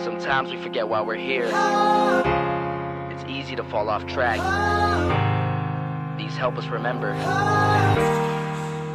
Sometimes we forget why we're here. It's easy to fall off track. These help us remember.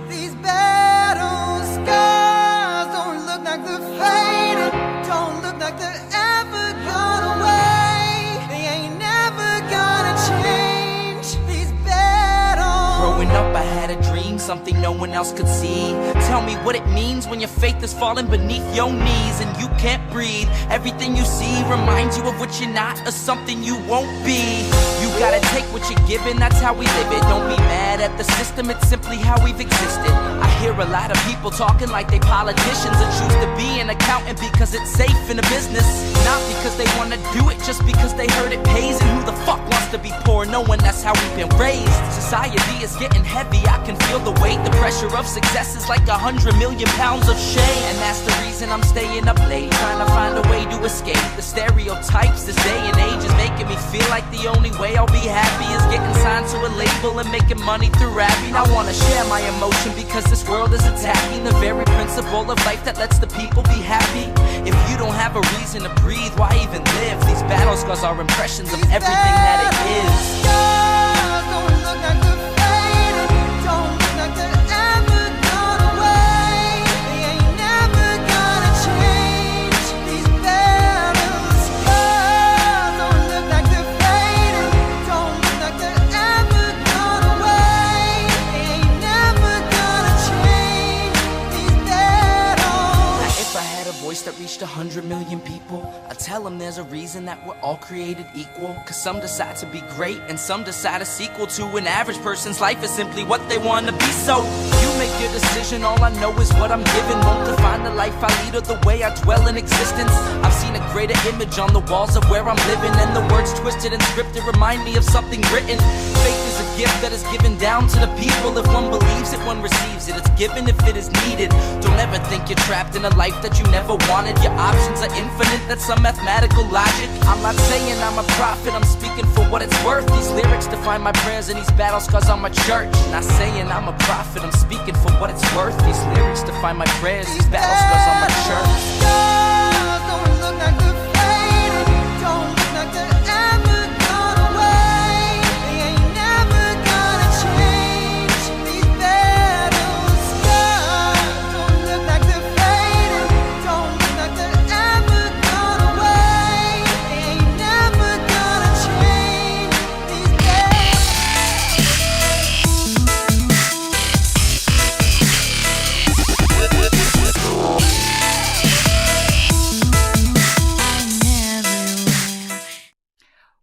These battle scars don't look like they're faded, don't look like they're ever gone away. They ain't never gonna change. These battles. Growing up, I had a dream, something no one else could see. Tell me what it means when your faith is falling beneath your knees and you can't breathe. Everything you see reminds you of what you're not or something you won't be. You gotta take what you're given, that's how we live it. Don't be mad at the system, it's simply how we've existed. I hear a lot of people talking like they politicians and choose to be an accountant because it's safe in a business. Not because they wanna do it, just because they heard it pays. And who the fuck wants to be poor knowing that's how we've been raised? Society is getting heavy, I can feel the weight. The pressure of success is like 100 million pounds of shame. And that's the reason I'm staying up late, trying to find a way to escape the stereotypes this day and age is making me feel like the only way I'll be happy is getting signed to a label and making money through rapping. I wanna share my emotion because this world is attacking the very principle of life that lets the people be happy. If you don't have a reason to breathe, why even live? These battle scars are impressions of everything that it is. Scars don't look like they're faded, don't look like they're ever gone away. They ain't never gonna change. These battle scars don't look like they're faded, don't look like they're ever gone away. They ain't never gonna change. These battles. Now, if I had a voice that reached 100 million people, I'd tell them there's a reason that we're all created equal. Cause some decide to be great and some decide a sequel to an average person's life is simply what they want to be. So you make your decision, all I know is what I'm given. Won't define the life I lead or the way I dwell in existence. I've seen a greater image on the walls of where I'm living, and the words twisted and scripted remind me of something written. Faith is a gift that is given down to the people. If one believes it, one receives it. It's given if it is needed. Don't ever think you're trapped in a life that you never wanted. Your options are infinite, that's some mathematical logic. I'm not saying I'm a prophet, I'm speaking for what it's worth. These lyrics define my prayers and these battle scars on my church. Not saying I'm a prophet, I'm speaking for what it's worth. These lyrics define my prayers, these battle scars on my church. Scars don't look like they're faded, don't look like they're ever gone away. They ain't never gonna change. These battle scars don't look like they're faded, don't look like they're ever gone away. They ain't never gonna change. These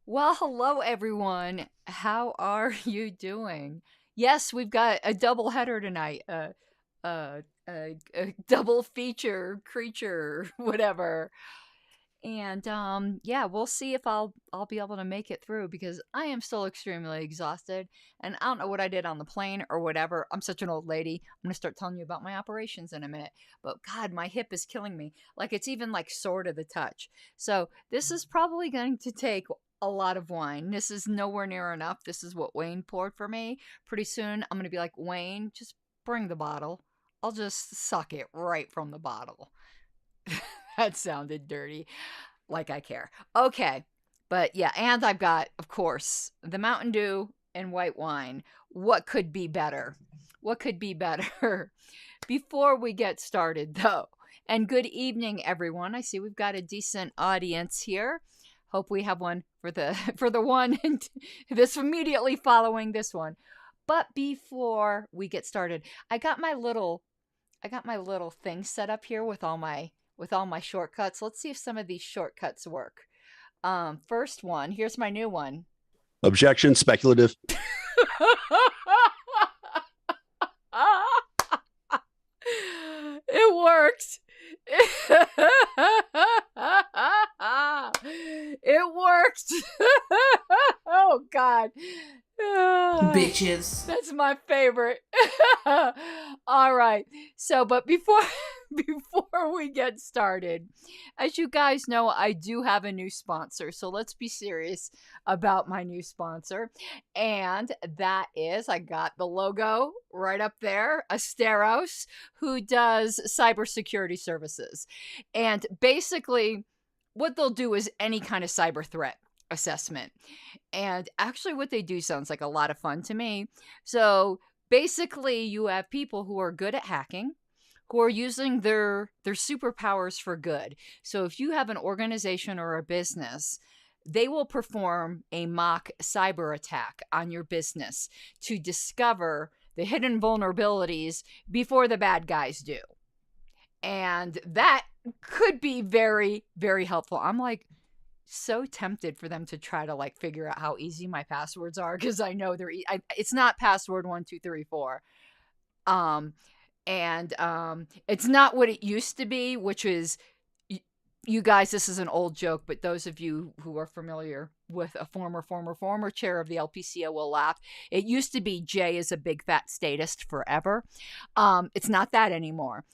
Well, hello everyone. How are you doing? Yes, we've got a double header tonight. A double feature creature, whatever. And yeah, we'll see if I'll be able to make it through because I am still extremely exhausted and I don't know what I did on the plane or whatever. I'm such an old lady. I'm going to start telling you about my operations in a minute. But God, my hip is killing me. Like it's even like sore to the touch. So this is probably going to take a lot of wine. This is nowhere near enough. This is what Wayne poured for me. Pretty soon I'm going to be like, Wayne, just bring the bottle. I'll just suck it right from the bottle. That sounded dirty. Like I care. Okay. But yeah, and I've got, of course, the Mountain Dew and white wine. What could be better? What could be better? Before we get started, though, and good evening, everyone. I see we've got a decent audience here. Hope we have one for the one this immediately following this one. But before we get started, I got my little thing set up here with all my shortcuts. Let's see if some of these shortcuts work. First one, here's my new one. Objection, speculative. It worked. It worked. Oh God. Bitches. That's my favorite. All right. So, but before we get started, as you guys know, I do have a new sponsor. So let's be serious about my new sponsor. And that is, I got the logo right up there, Asteros, who does cybersecurity services. And basically, what they'll do is any kind of cyber threat assessment. And actually what they do sounds like a lot of fun to me. So basically you have people who are good at hacking, who are using their superpowers for good. So if you have an organization or a business, they will perform a mock cyber attack on your business to discover the hidden vulnerabilities before the bad guys do. And that could be very, very helpful. I'm like so tempted for them to try to like figure out how easy my passwords are, because I know they're it's not password 1234. It's not what it used to be, which is, you guys, this is an old joke, but those of you who are familiar with a former chair of the LPCO will laugh. It used to be J is a big fat statist forever. It's not that anymore.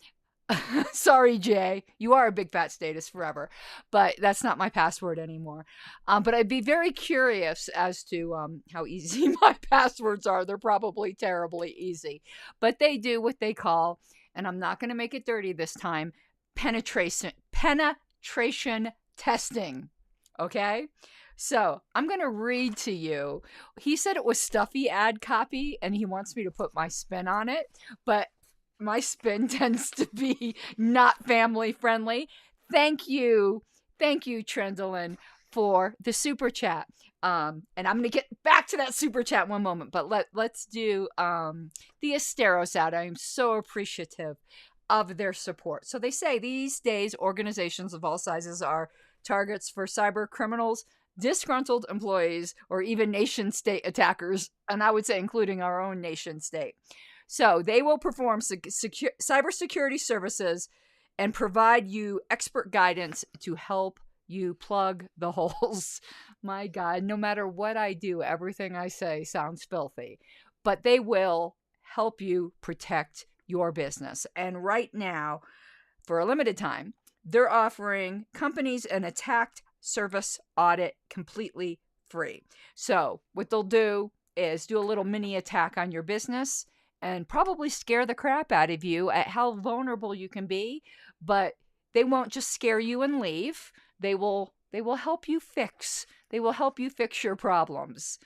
Sorry, Jay, you are a big fat statist forever, but that's not my password anymore. But I'd be very curious as to how easy my passwords are. They're probably terribly easy, but they do what they call, and I'm not going to make it dirty this time, penetration testing. Okay? So I'm going to read to you. He said it was stuffy ad copy, and he wants me to put my spin on it, but my spin tends to be not family friendly. Thank you, Trendlin, for the super chat. And I'm going to get back to that super chat in one moment, but let's do the Asteros out. I am so appreciative of their support. So they say these days organizations of all sizes are targets for cyber criminals, disgruntled employees, or even nation state attackers, and I would say including our own nation state. So they will perform cybersecurity services and provide you expert guidance to help you plug the holes. My God, no matter what I do, everything I say sounds filthy. But they will help you protect your business. And right now, for a limited time, they're offering companies an attack service audit completely free. So what they'll do is do a little mini attack on your business and probably scare the crap out of you at how vulnerable you can be, but they won't just scare you and leave. They will help you fix. They will help you fix your problems.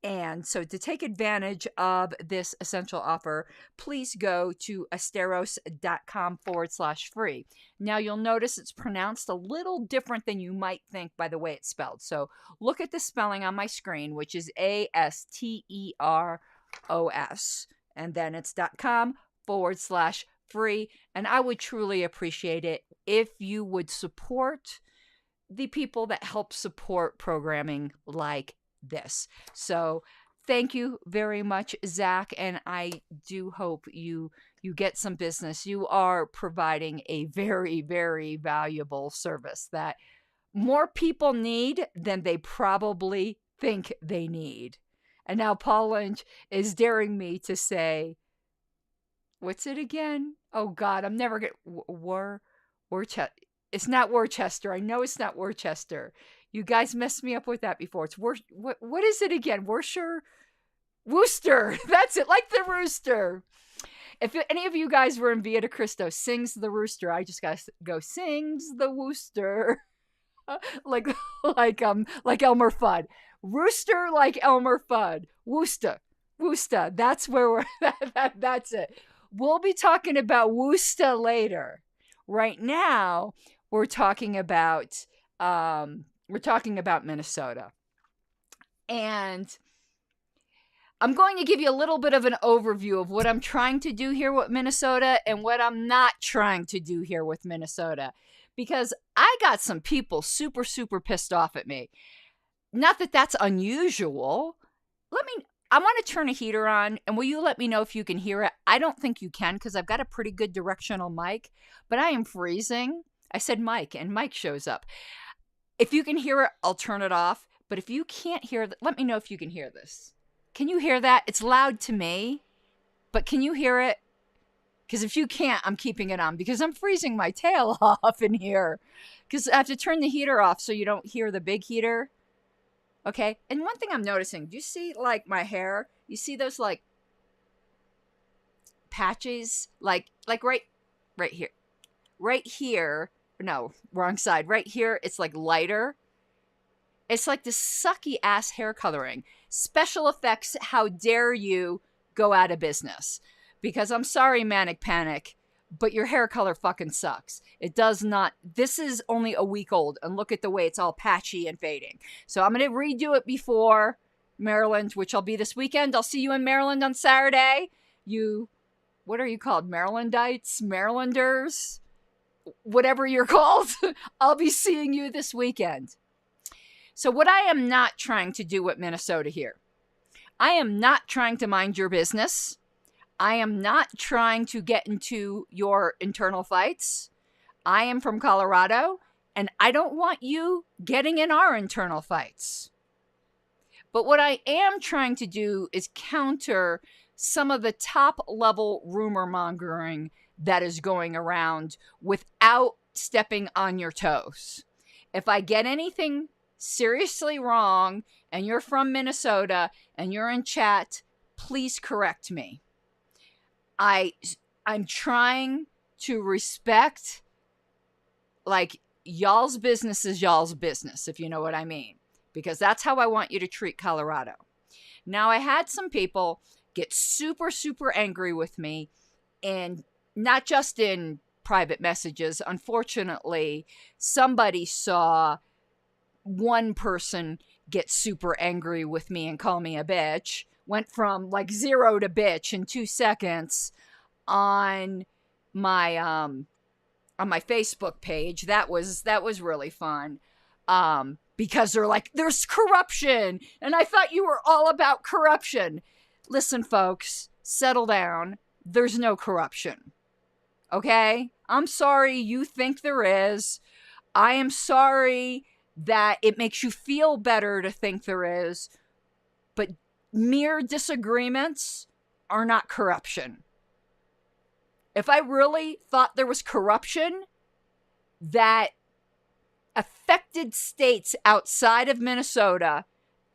And so to take advantage of this essential offer, please go to asteros.com/free. Now you'll notice it's pronounced a little different than you might think by the way it's spelled. So look at the spelling on my screen, which is ASTEROS. And then it's .com/free. And I would truly appreciate it if you would support the people that help support programming like this. So thank you very much, Zach. And I do hope you get some business. You are providing a very, very valuable service that more people need than they probably think they need. And now Paul Lynch is daring me to say, what's it again? Oh God, I'm never going to... It's not Worcester. I know it's not Worcester. You guys messed me up with that before. It's what is it again? Worcester? That's it, like the rooster. If any of you guys were in Via de Cristo, sings the rooster. I just gotta go, sings the wooster. like Elmer Fudd. Rooster like Elmer Fudd. Woosta. That's where we're that's it. We'll be talking about Woosta later. Right now, we're talking about Minnesota. And I'm going to give you a little bit of an overview of what I'm trying to do here with Minnesota and what I'm not trying to do here with Minnesota. Because I got some people super, super pissed off at me. Not that that's unusual. I want to turn a heater on, and will you let me know if you can hear it? I don't think you can because I've got a pretty good directional mic, but I am freezing. I said mic, and mic shows up. If you can hear it, I'll turn it off. But if you can't hear it, let me know if you can hear this. Can you hear that? It's loud to me, but can you hear it? Because if you can't, I'm keeping it on because I'm freezing my tail off in here. Because I have to turn the heater off so you don't hear the big heater. Okay, and one thing I'm noticing, do you see like my hair? You see those like patches, like right here, no, wrong side. Right here, it's like lighter. It's like this sucky ass hair coloring. Special effects, how dare you go out of business? Because I'm sorry, Manic Panic, but your hair color fucking sucks. It does not. This is only a week old, and look at the way it's all patchy and fading. So I'm going to redo it before Maryland, which I'll be this weekend. I'll see you in Maryland on Saturday. You, what are you called? Marylandites? Marylanders? Whatever you're called. I'll be seeing you this weekend. So what I am not trying to do with Minnesota here, I am not trying to mind your business. I am not trying to get into your internal fights. I am from Colorado, and I don't want you getting in our internal fights. But what I am trying to do is counter some of the top-level rumor mongering that is going around without stepping on your toes. If I get anything seriously wrong and you're from Minnesota and you're in chat, please correct me. I'm trying to respect, like, y'all's business is y'all's business, if you know what I mean, because that's how I want you to treat Colorado. Now, I had some people get super, super angry with me, and not just in private messages. Unfortunately, somebody saw one person get super angry with me and call me a bitch. Went from like 0 to bitch in 2 seconds on my Facebook page. That was really fun. Because they're like, there's corruption, and I thought you were all about corruption. Listen, folks, settle down. There's no corruption. Okay? I'm sorry you think there is. I am sorry that it makes you feel better to think there is, but mere disagreements are not corruption. If I really thought there was corruption that affected states outside of Minnesota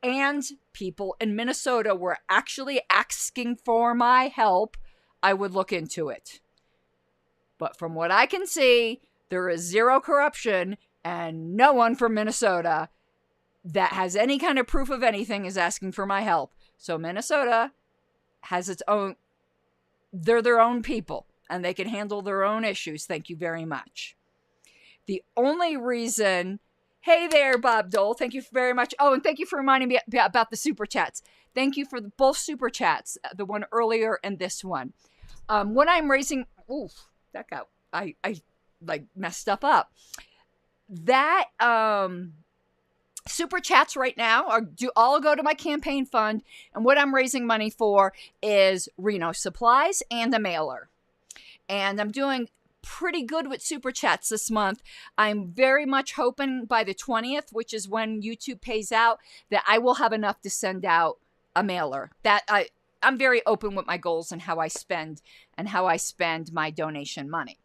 and people in Minnesota were actually asking for my help, I would look into it. But from what I can see, there is zero corruption, and no one from Minnesota that has any kind of proof of anything is asking for my help. So Minnesota has its own, they're their own people, and they can handle their own issues. Thank you very much. The only reason, hey there, Bob Dole, thank you very much. Oh, and thank you for reminding me about the super chats. Thank you for both super chats, the one earlier and this one. When I'm raising, oof, that got, I like messed stuff up. That super chats right now do all go to my campaign fund, and what I'm raising money for is Reno supplies and a mailer. And I'm doing pretty good with super chats this month. I'm very much hoping by the 20th, which is when YouTube pays out, that I will have enough to send out a mailer. That I'm very open with my goals and how I spend my donation money.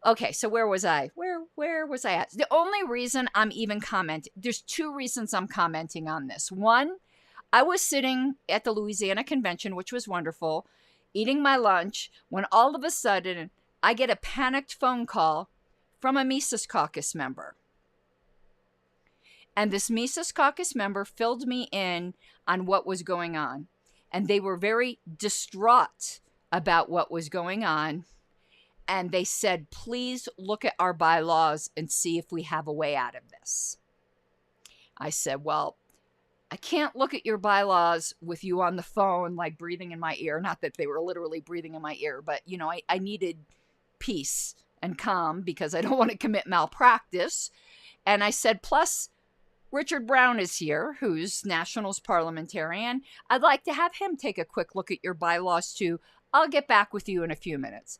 Okay, so where was I? Where was I at? The only reason I'm even commenting, there's two reasons I'm commenting on this. One, I was sitting at the Louisiana convention, which was wonderful, eating my lunch, when all of a sudden I get a panicked phone call from a Mises Caucus member. And this Mises Caucus member filled me in on what was going on. And they were very distraught about what was going on. And they said, please look at our bylaws and see if we have a way out of this. I said, well, I can't look at your bylaws with you on the phone, like breathing in my ear. Not that they were literally breathing in my ear, but, you know, I needed peace and calm because I don't want to commit malpractice. And I said, plus, Richard Brown is here, who's Nationals parliamentarian. I'd like to have him take a quick look at your bylaws too. I'll get back with you in a few minutes.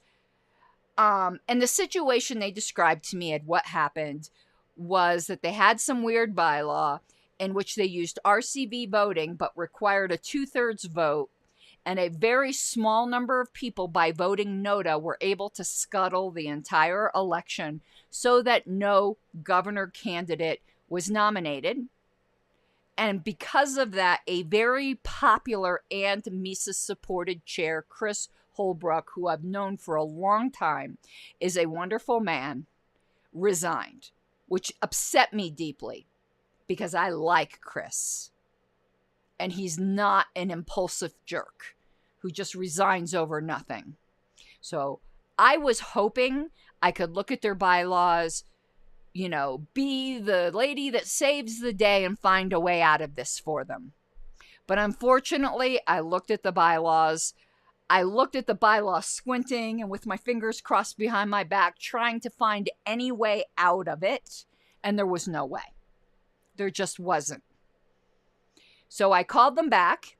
And the situation they described to me at what happened was that they had some weird bylaw in which they used RCV voting but required a 2/3 vote, and a very small number of people by voting NOTA were able to scuttle the entire election so that no governor candidate was nominated. And because of that, a very popular and Mises-supported chair, Chris Holbrook, who I've known for a long time, is a wonderful man. resigned, which upset me deeply because I like Chris. And he's not an impulsive jerk who just resigns over nothing. So I was hoping I could look at their bylaws, you know, be the lady that saves the day and find a way out of this for them. But unfortunately, I looked at the bylaws. I looked at the bylaws squinting and with my fingers crossed behind my back, trying to find any way out of it. And there was no way. There just wasn't. So I called them back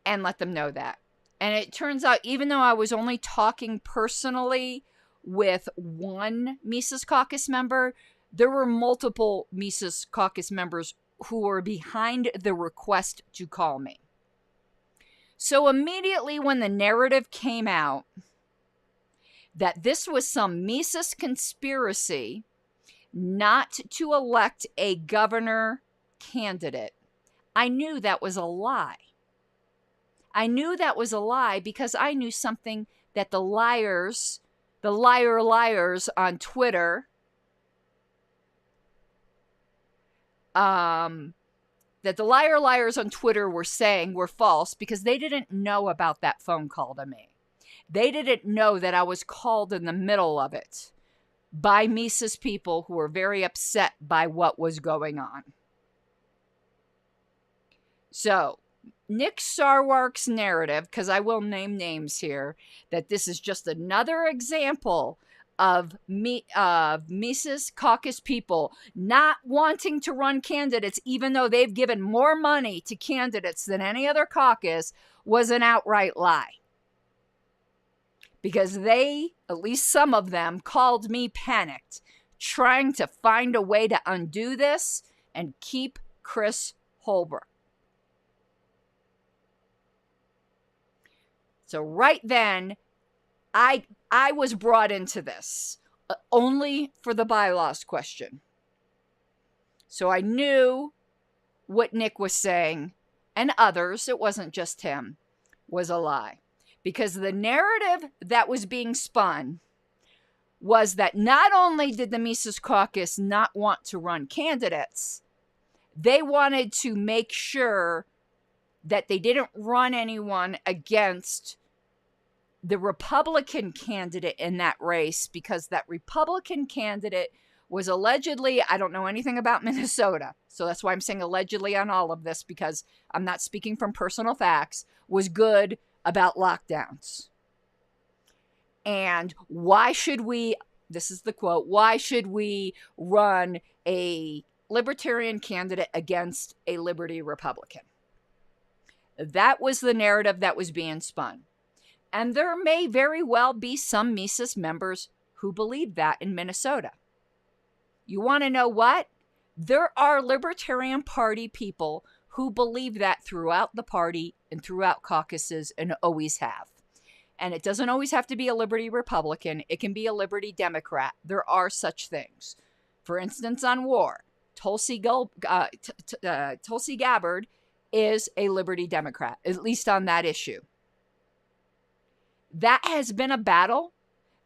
and let them know that. And it turns out, even though I was only talking personally with one Mises Caucus member, there were multiple Mises Caucus members who were behind the request to call me. So immediately when the narrative came out that this was some Mises conspiracy not to elect a governor candidate, I knew that was a lie. I knew that was a lie because I knew something that the liars on Twitter, that the liars on Twitter were saying were false because they didn't know about that phone call to me. They didn't know that I was called in the middle of it by Mises people who were very upset by what was going on. So, Nick Sarwark's narrative, because I will name names here, that this is just another example of Mises Caucus people not wanting to run candidates, even though they've given more money to candidates than any other caucus, was an outright lie. Because they, at least some of them, called me panicked, trying to find a way to undo this and keep Chris Holbrook. So right then, I was brought into this only for the bylaws question. So I knew what Nick was saying, and others, it wasn't just him, was a lie. Because the narrative that was being spun was that not only did the Mises Caucus not want to run candidates, they wanted to make sure that they didn't run anyone against the Republican candidate in that race, because that Republican candidate was allegedly, I don't know anything about Minnesota, so that's why I'm saying allegedly on all of this, because I'm not speaking from personal facts, was good about lockdowns. And why should we, this is the quote, why should we run a Libertarian candidate against a Liberty Republican? That was the narrative that was being spun. And there may very well be some Mises members who believe that in Minnesota. You want to know what? There are Libertarian Party people who believe that throughout the party and throughout caucuses and always have. And it doesn't always have to be a Liberty Republican. It can be a Liberty Democrat. There are such things. For instance, on war, Tulsi Gabbard is a Liberty Democrat, at least on that issue. That has been a battle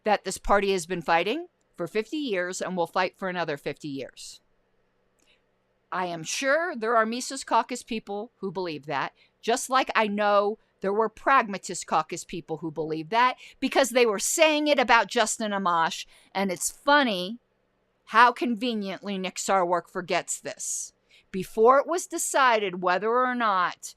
that this party has been fighting for 50 years and will fight for another 50 years. I am sure there are Mises Caucus people who believe that, just like I know there were Pragmatist Caucus people who believe that, because they were saying it about Justin Amash, and it's funny how conveniently Nick Sarwark forgets this. Before it was decided whether or not,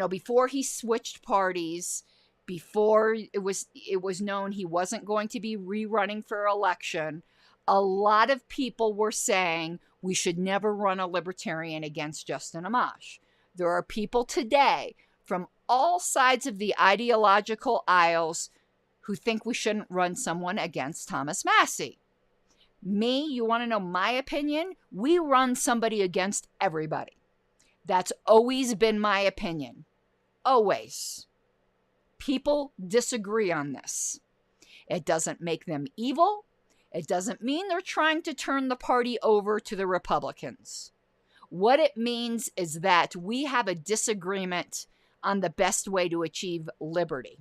before he switched parties, before it was known he wasn't going to be rerunning for election, a lot of people were saying we should never run a Libertarian against Justin Amash. There are people today from all sides of the ideological aisles who think we shouldn't run someone against Thomas Massie. Me, you want to know my opinion? We run somebody against everybody. That's always been my opinion. Always. People disagree on this. It doesn't make them evil. It doesn't mean they're trying to turn the party over to the Republicans. What it means is that we have a disagreement on the best way to achieve liberty.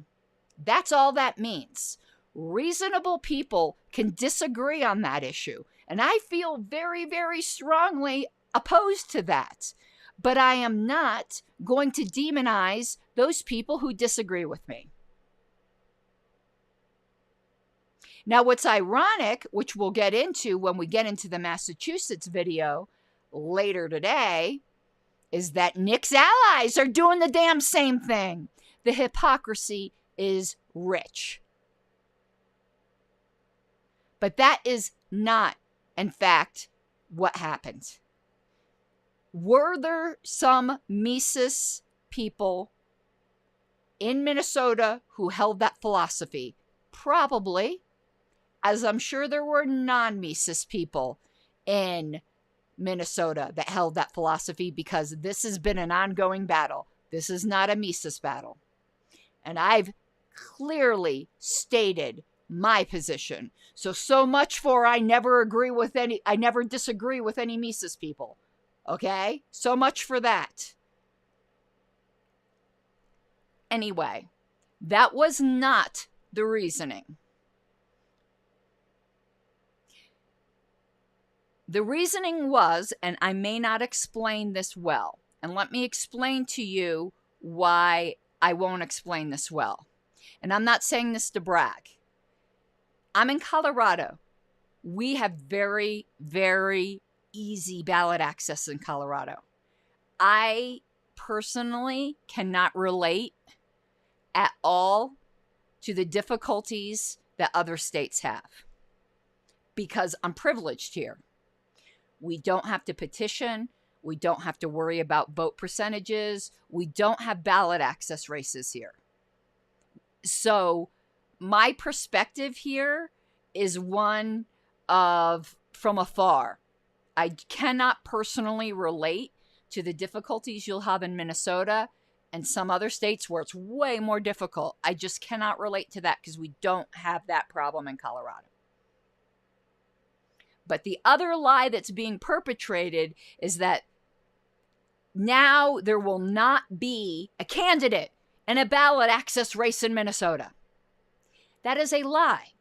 That's all that means. Reasonable people can disagree on that issue. And I feel very, very strongly opposed to that. But I am not going to demonize those people who disagree with me. Now, what's ironic, which we'll get into when we get into the Massachusetts video later today, is that Nick's allies are doing the damn same thing. The hypocrisy is rich. But that is not, in fact, what happened. Were there some Mises people in Minnesota who held that philosophy? Probably, as I'm sure there were non-Mises people in Minnesota that held that philosophy, because this has been an ongoing battle. This is not a Mises battle. And I've clearly stated my position. So much for I never disagree with any Mises people. Okay? So much for that. Anyway, that was not the reasoning. The reasoning was, and I may not explain this well, and let me explain to you why I won't explain this well. And I'm not saying this to brag. I'm in Colorado. We have very, very easy ballot access in Colorado. I personally cannot relate at all to the difficulties that other states have, because I'm privileged here. We don't have to petition. We don't have to worry about vote percentages. We don't have ballot access races here. So my perspective here is one of from afar. I cannot personally relate to the difficulties you'll have in Minnesota and some other states where it's way more difficult. I just cannot relate to that because we don't have that problem in Colorado. But the other lie that's being perpetrated is that now there will not be a candidate in a ballot access race in Minnesota. That is a lie.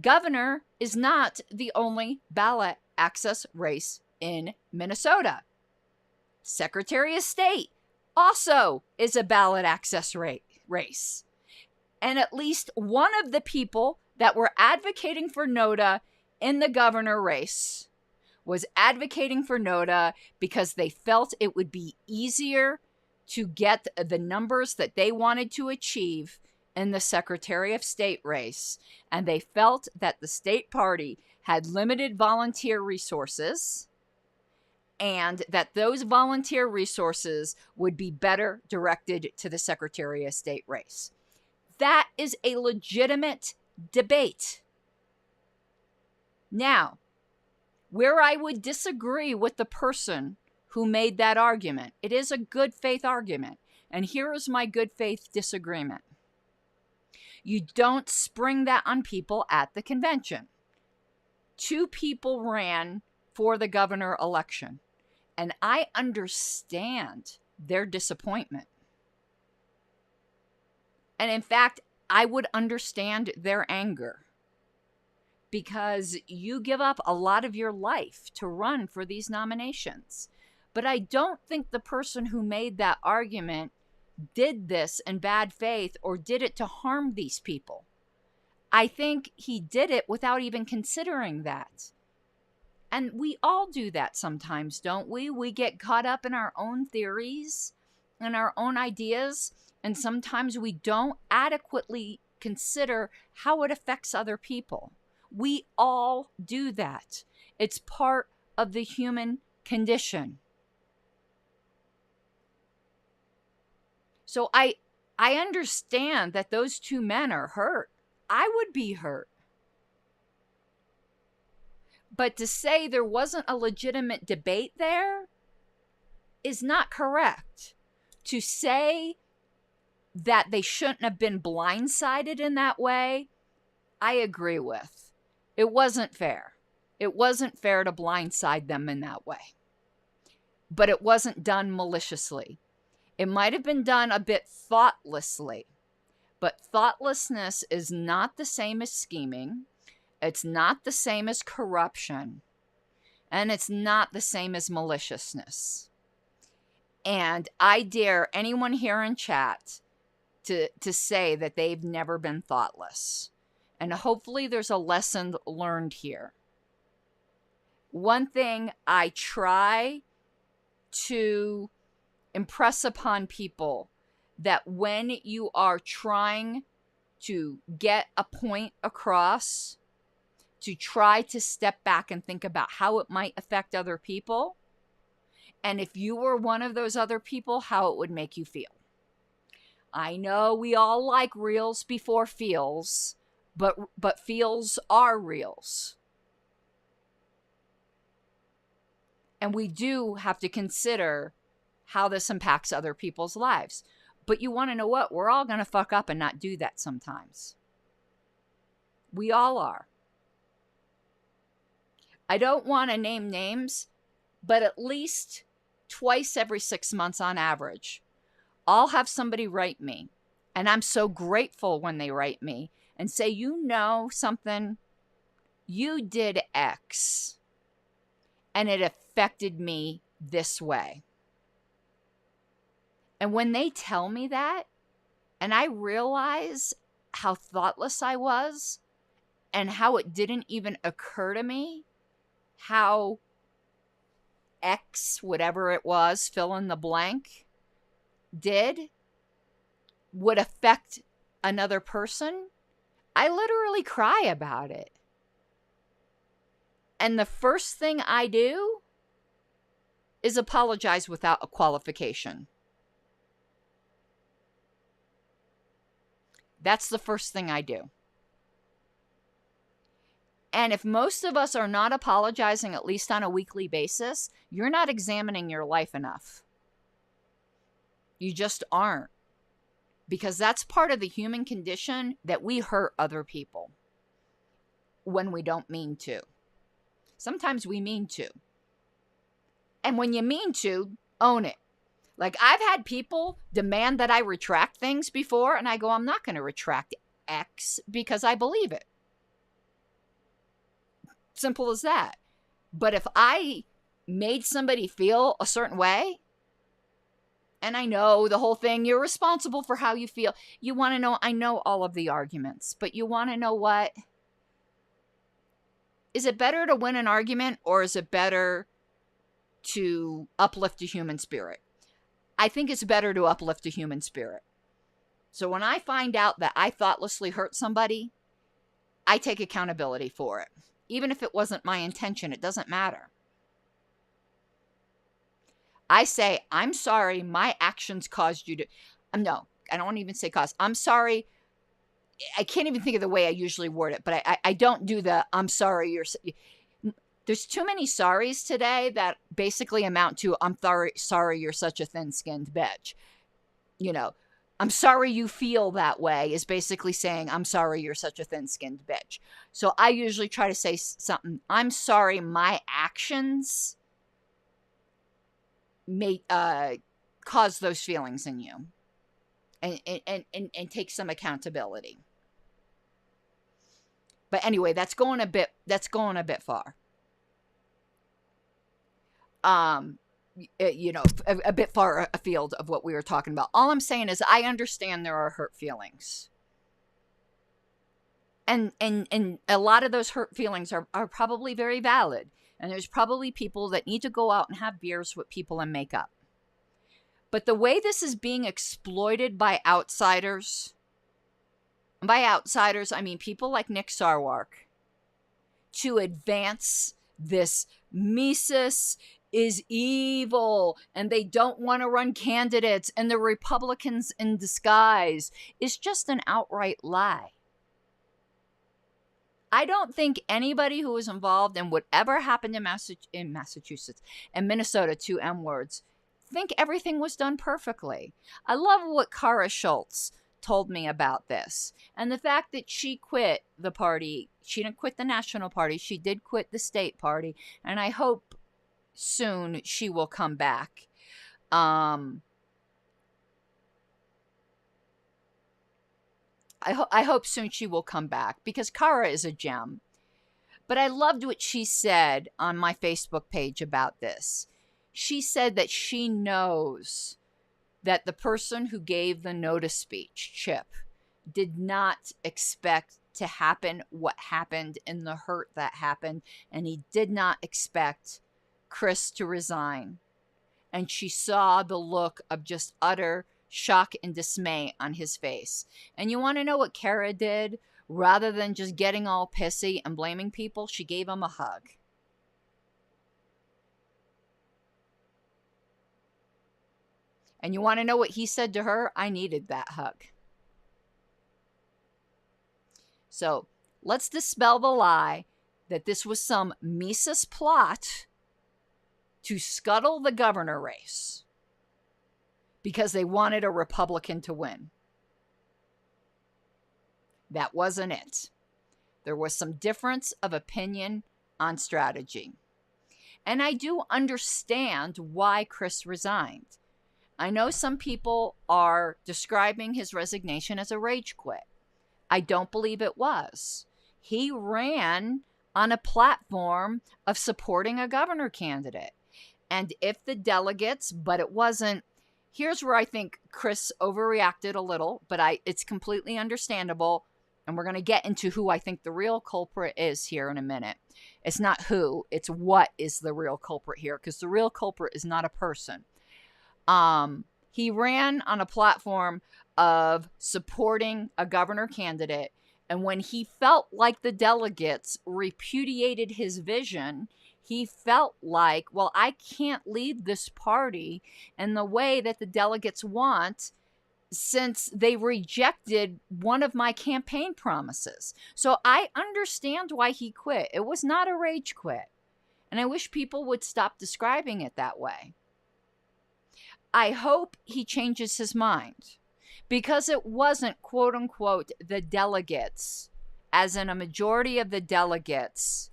Governor is not the only ballot access race in Minnesota. Secretary of State also is a ballot access race. And at least one of the people that were advocating for NOTA in the governor race was advocating for NOTA because they felt it would be easier to get the numbers that they wanted to achieve in the Secretary of State race. And they felt that the state party had limited volunteer resources and that those volunteer resources would be better directed to the Secretary of State race. That is a legitimate debate. Now, where I would disagree with the person who made that argument, it is a good faith argument. And here is my good faith disagreement. You don't spring that on people at the convention. 2 people ran for the governor election, and I understand their disappointment. And in fact, I would understand their anger, because you give up a lot of your life to run for these nominations. But I don't think the person who made that argument did this in bad faith or did it to harm these people. I think he did it without even considering that. And we all do that sometimes, don't we? We get caught up in our own theories and our own ideas, and sometimes we don't adequately consider how it affects other people. We all do that. It's part of the human condition. So I understand that those 2 men are hurt. I would be hurt. But to say there wasn't a legitimate debate there is not correct. To say that they shouldn't have been blindsided in that way, I agree with. It wasn't fair. It wasn't fair to blindside them in that way. But it wasn't done maliciously. It might have been done a bit thoughtlessly. But thoughtlessness is not the same as scheming. It's not the same as corruption. And it's not the same as maliciousness. And I dare anyone here in chat to say that they've never been thoughtless. And hopefully there's a lesson learned here. One thing I try to impress upon people, that when you are trying to get a point across, to try to step back and think about how it might affect other people. And if you were one of those other people, how it would make you feel. I know we all like reals before feels, but feels are reals. And we do have to consider how this impacts other people's lives. But you want to know what? We're all going to fuck up and not do that sometimes. We all are. I don't want to name names, but at least twice every 6 months on average, I'll have somebody write me. And I'm so grateful when they write me and say, you know something, you did X, and it affected me this way. And when they tell me that, and I realize how thoughtless I was, and how it didn't even occur to me, how X, whatever it was, fill in the blank, would affect another person, I literally cry about it. And the first thing I do is apologize without a qualification. That's the first thing I do. And if most of us are not apologizing, at least on a weekly basis, you're not examining your life enough. You just aren't. Because that's part of the human condition, that we hurt other people when we don't mean to. Sometimes we mean to. And when you mean to, own it. Like, I've had people demand that I retract things before, and I go, I'm not going to retract X because I believe it. Simple as that. But if I made somebody feel a certain way, and I know the whole thing, you're responsible for how you feel. You want to know, I know all of the arguments, but you want to know what? Is it better to win an argument, or is it better to uplift a human spirit? I think it's better to uplift a human spirit. So when I find out that I thoughtlessly hurt somebody, I take accountability for it. Even if it wasn't my intention, it doesn't matter. I say, I'm sorry, my actions caused you to... No, I don't even say cause. I'm sorry. I can't even think of the way I usually word it, but I don't do the, I'm sorry, you're... There's too many sorries today that basically amount to, I'm sorry you're such a thin-skinned bitch. You know, I'm sorry you feel that way is basically saying, I'm sorry you're such a thin-skinned bitch. So I usually try to say something, I'm sorry my actions may cause those feelings in you. And take some accountability. But anyway, that's going a bit far. You know, a bit far afield of what we were talking about. All I'm saying is I understand there are hurt feelings. And a lot of those hurt feelings are probably very valid. And there's probably people that need to go out and have beers with people and make up. But the way this is being exploited by outsiders, and by outsiders, I mean people like Nick Sarwark, to advance this Mises is evil and they don't want to run candidates and the Republicans in disguise, is just an outright lie. I don't think anybody who was involved in whatever happened in Massachusetts and Minnesota, 2 M words, think everything was done perfectly. I love what Kara Schultz told me about this. And the fact that she quit the party, she didn't quit the National Party, she did quit the state party. And I hope soon she will come back. I hope soon she will come back, because Kara is a gem. But I loved what she said on my Facebook page about this. She said that she knows that the person who gave the notice speech, Chip, did not expect to happen what happened and the hurt that happened, and he did not expect Chris to resign. And she saw the look of just utter shock and dismay on his face. And you want to know what Kara did? Rather than just getting all pissy and blaming people, she gave him a hug. And you want to know what he said to her? I needed that hug. So let's dispel the lie that this was some Mises plot to scuttle the governor race because they wanted a Republican to win. That wasn't it. There was some difference of opinion on strategy. And I do understand why Chris resigned. I know some people are describing his resignation as a rage quit. I don't believe it was. He ran on a platform of supporting a governor candidate. And if the delegates, but it wasn't, here's where I think Chris overreacted a little, but it's completely understandable. And we're going to get into who I think the real culprit is here in a minute. It's not who, it's what is the real culprit here, because the real culprit is not a person. He ran on a platform of supporting a governor candidate, and when he felt like the delegates repudiated his vision, he felt like, well, I can't lead this party in the way that the delegates want, since they rejected one of my campaign promises. So I understand why he quit. It was not a rage quit. And I wish people would stop describing it that way. I hope he changes his mind, because it wasn't, quote unquote, the delegates, as in a majority of the delegates.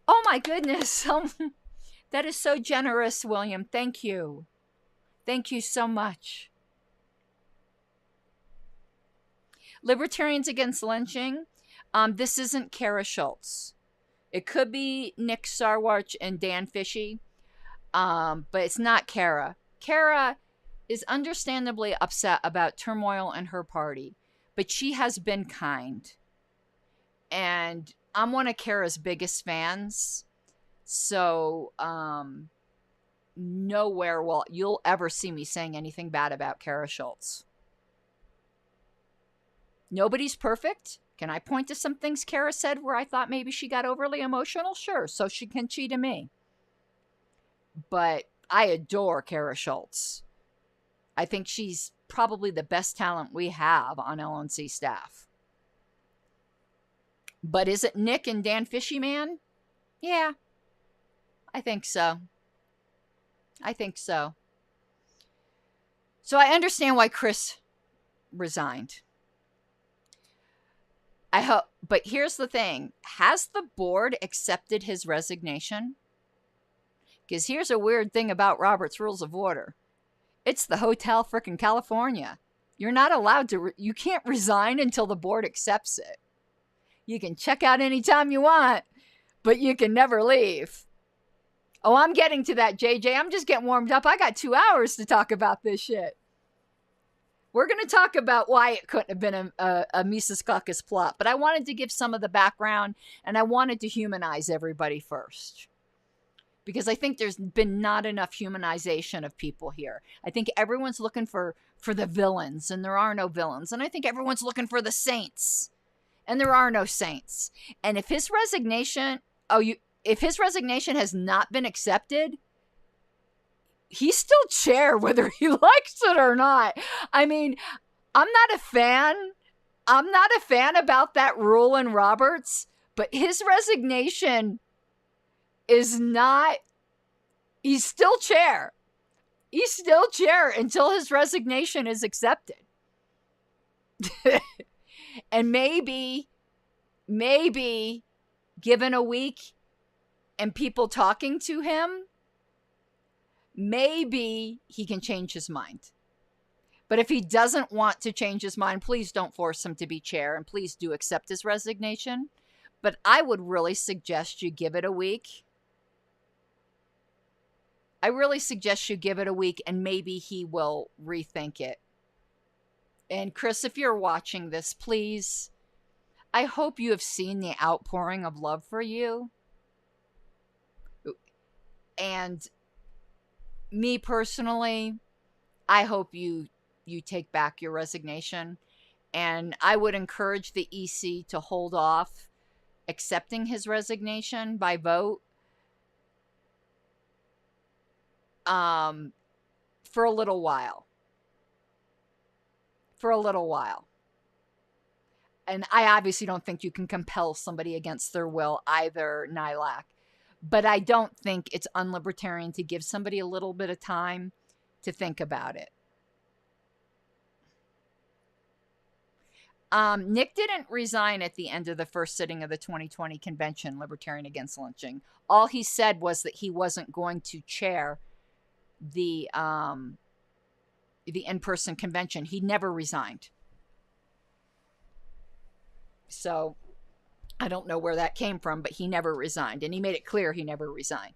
Oh my goodness. That is so generous, William. Thank you. Thank you so much. Libertarians Against Lynching. This isn't Kara Schultz. It could be Nick Sarwarch and Dan Fishy, but it's not Kara. Kara is understandably upset about turmoil in her party, but she has been kind. And I'm one of Kara's biggest fans, so nowhere will you'll ever see me saying anything bad about Kara Schultz. Nobody's perfect. Can I point to some things Kara said where I thought maybe she got overly emotional? Sure, so she can cheat to me. But I adore Kara Schultz. I think she's probably the best talent we have on LNC staff. But is it Nick and Dan Fishy Man? Yeah, I think so. I think so. So I understand why Chris resigned. I hope, but here's the thing. Has the board accepted his resignation? Because here's a weird thing about Robert's Rules of Order. It's the Hotel frickin' California. You're not allowed to, you can't resign until the board accepts it. You can check out anytime you want, but you can never leave. Oh, I'm getting to that, JJ. I'm just getting warmed up. I got 2 hours to talk about this shit. We're going to talk about why it couldn't have been a Mises Caucus plot, but I wanted to give some of the background, and I wanted to humanize everybody first. Because I think there's been not enough humanization of people here. I think everyone's looking for the villains, and there are no villains. And I think everyone's looking for the saints, and there are no saints. And if his resignation, if his resignation has not been accepted, he's still chair whether he likes it or not. I mean, I'm not a fan. I'm not a fan about that rule in Roberts, but his resignation is not, he's still chair. He's still chair until his resignation is accepted. And maybe given a week and people talking to him, maybe he can change his mind. But if he doesn't want to change his mind, please don't force him to be chair, and please do accept his resignation. But I would really suggest you give it a week. I really suggest you give it a week, and maybe he will rethink it. And Chris, if you're watching this, please, I hope you have seen the outpouring of love for you. And me personally, I hope you take back your resignation. And I would encourage the EC to hold off accepting his resignation by vote for a little while. For a little while. And I obviously don't think you can compel somebody against their will either, Nilak. But I don't think it's unlibertarian to give somebody a little bit of time to think about it. Nick didn't resign at the end of the first sitting of the 2020 convention, Libertarian Against Lynching. All he said was that he wasn't going to chair the in-person convention. He never resigned. So I don't know where that came from, but he never resigned, and he made it clear he never resigned.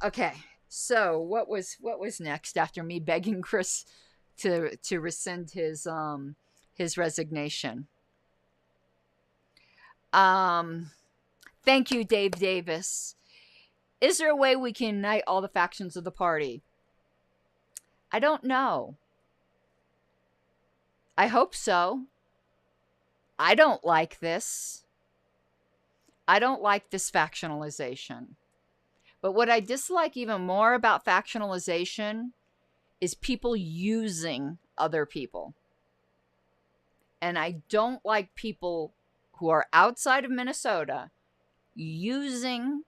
Okay, so what was next after me begging Chris to rescind his resignation? Thank you, Dave Davis. Is there a way we can unite all the factions of the party? I don't know. I hope so. I don't like this. I don't like this factionalization. But what I dislike even more about factionalization is people using other people. And I don't like people who are outside of Minnesota using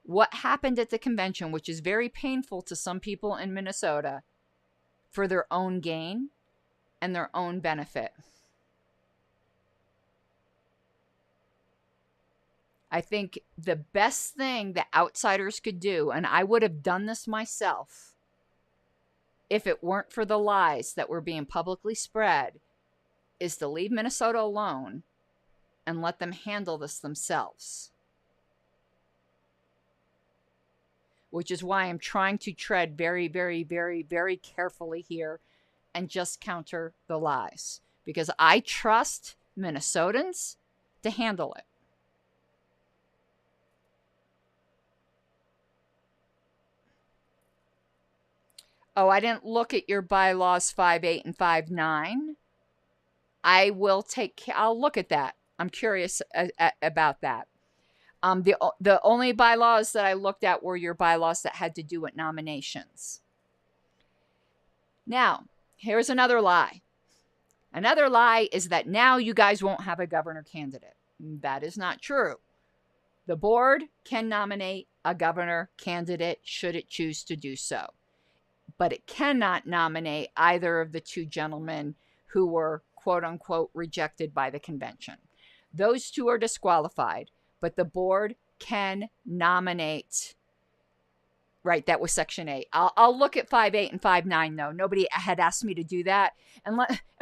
what happened at the convention, which is very painful to some people in Minnesota, for their own gain and their own benefit. I think the best thing that outsiders could do, and I would have done this myself if it weren't for the lies that were being publicly spread, is to leave Minnesota alone and let them handle this themselves. Which is why I'm trying to tread very, very, very, very carefully here and just counter the lies. Because I trust Minnesotans to handle it. Oh, I didn't look at your bylaws 5.8 and 5.9. I'll look at that. I'm curious about that. The only bylaws that I looked at were your bylaws that had to do with nominations. Now, here's another lie. Another lie is that now you guys won't have a governor candidate. That is not true. The board can nominate a governor candidate should it choose to do so. But it cannot nominate either of the two gentlemen who were, quote unquote, rejected by the convention. Those two are disqualified, but the board can nominate. Right, that was Section 8. I'll look at 5.8 and 5.9, though. Nobody had asked me to do that. And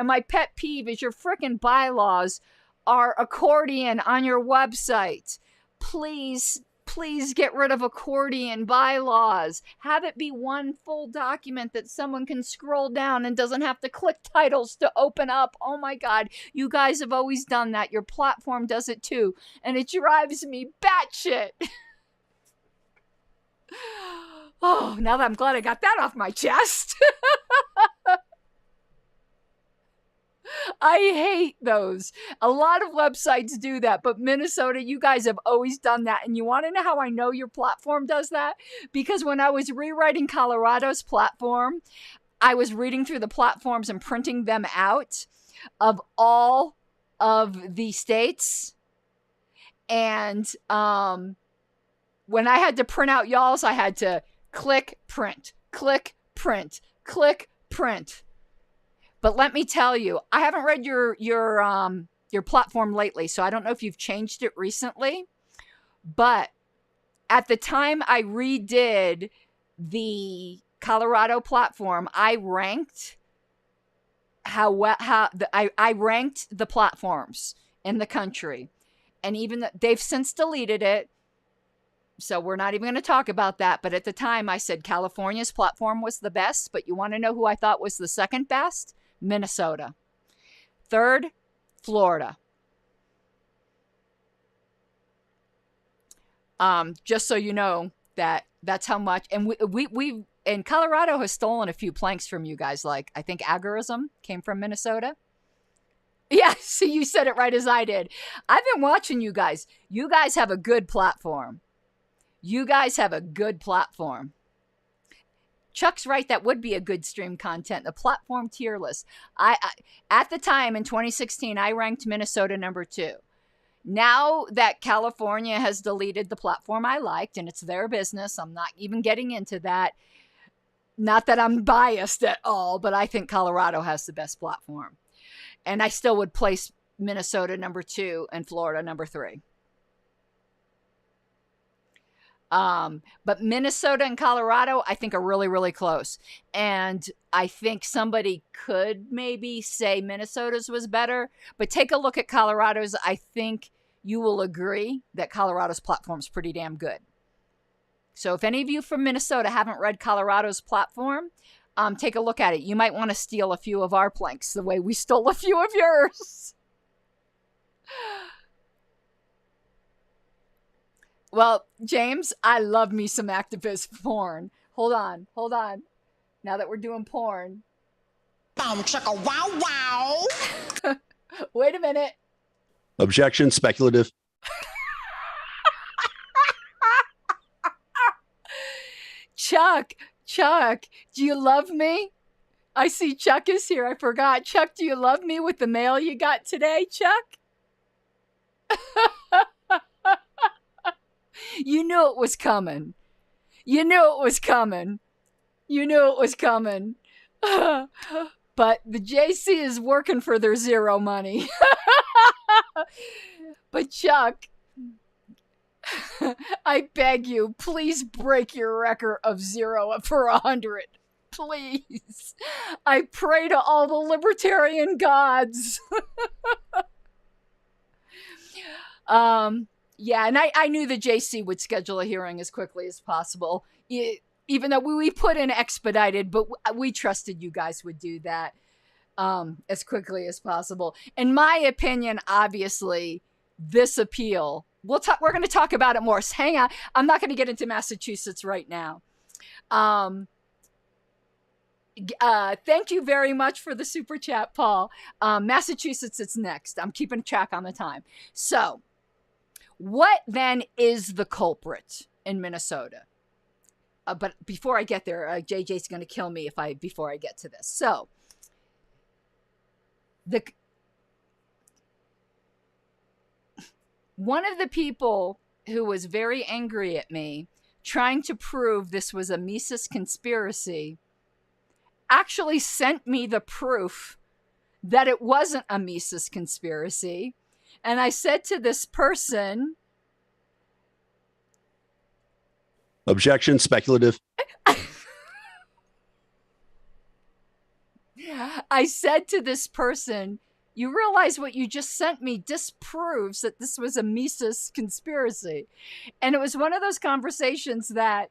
my pet peeve is your frickin' bylaws are accordion on your website. Please get rid of accordion bylaws. Have it be one full document that someone can scroll down and doesn't have to click titles to open up. Oh my God, you guys have always done that. Your platform does it too. And it drives me batshit. Oh, now that I'm glad I got that off my chest. I hate those. A lot of websites do that, but Minnesota, you guys have always done that. And you want to know how I know your platform does that? Because when I was rewriting Colorado's platform, I was reading through the platforms and printing them out of all of the states. And when I had to print out y'all's, I had to click, print, click, print, click, print. But let me tell you, I haven't read your platform lately, so I don't know if you've changed it recently. But at the time I redid the Colorado platform, I ranked I ranked the platforms in the country, and even they've since deleted it, so we're not even going to talk about that. But at the time, I said California's platform was the best. But you want to know who I thought was the second best? Minnesota. Third, Florida. Just so you know that's how much. And we and Colorado has stolen a few planks from you guys. Like, I think agorism came from Minnesota. Yeah, see, you said it right as I did. I've been watching you guys. You guys have a good platform. You guys have a good platform. Chuck's right. That would be a good stream content. The platform tier list. I at the time in 2016, I ranked Minnesota number 2. Now that California has deleted the platform I liked, and it's their business, I'm not even getting into that. Not that I'm biased at all, but I think Colorado has the best platform. And I still would place Minnesota number 2 and Florida number 3. But Minnesota and Colorado, I think, are really, really close. And I think somebody could maybe say Minnesota's was better. But take a look at Colorado's. I think you will agree that Colorado's platform is pretty damn good. So if any of you from Minnesota haven't read Colorado's platform, take a look at it. You might want to steal a few of our planks the way we stole a few of yours. Well, James, I love me some activist porn. Hold on. Now that we're doing porn. Chicka wow wow. Wait a minute. Objection, speculative. Chuck, do you love me? I see Chuck is here. I forgot. Chuck, do you love me with the mail you got today, Chuck? You knew it was coming. But the JC is working for their zero money. But Chuck, I beg you, please break your record of 0 for 100. Please. I pray to all the libertarian gods. Yeah, and I knew the JC would schedule a hearing as quickly as possible. Even though we put in expedited, but we trusted you guys would do that as quickly as possible. In my opinion, obviously, this appeal, we're going to talk about it more. So hang on. I'm not going to get into Massachusetts right now. Thank you very much for the super chat, Paul. Massachusetts is next. I'm keeping track on the time. So, what then is the culprit in Minnesota? But before I get there, JJ's going to kill me before I get to this. So, one of the people who was very angry at me, trying to prove this was a Mises conspiracy, actually sent me the proof that it wasn't a Mises conspiracy. And I said to this person, Objection, speculative. I said to this person, you realize what you just sent me disproves that this was a Mises conspiracy. And it was one of those conversations that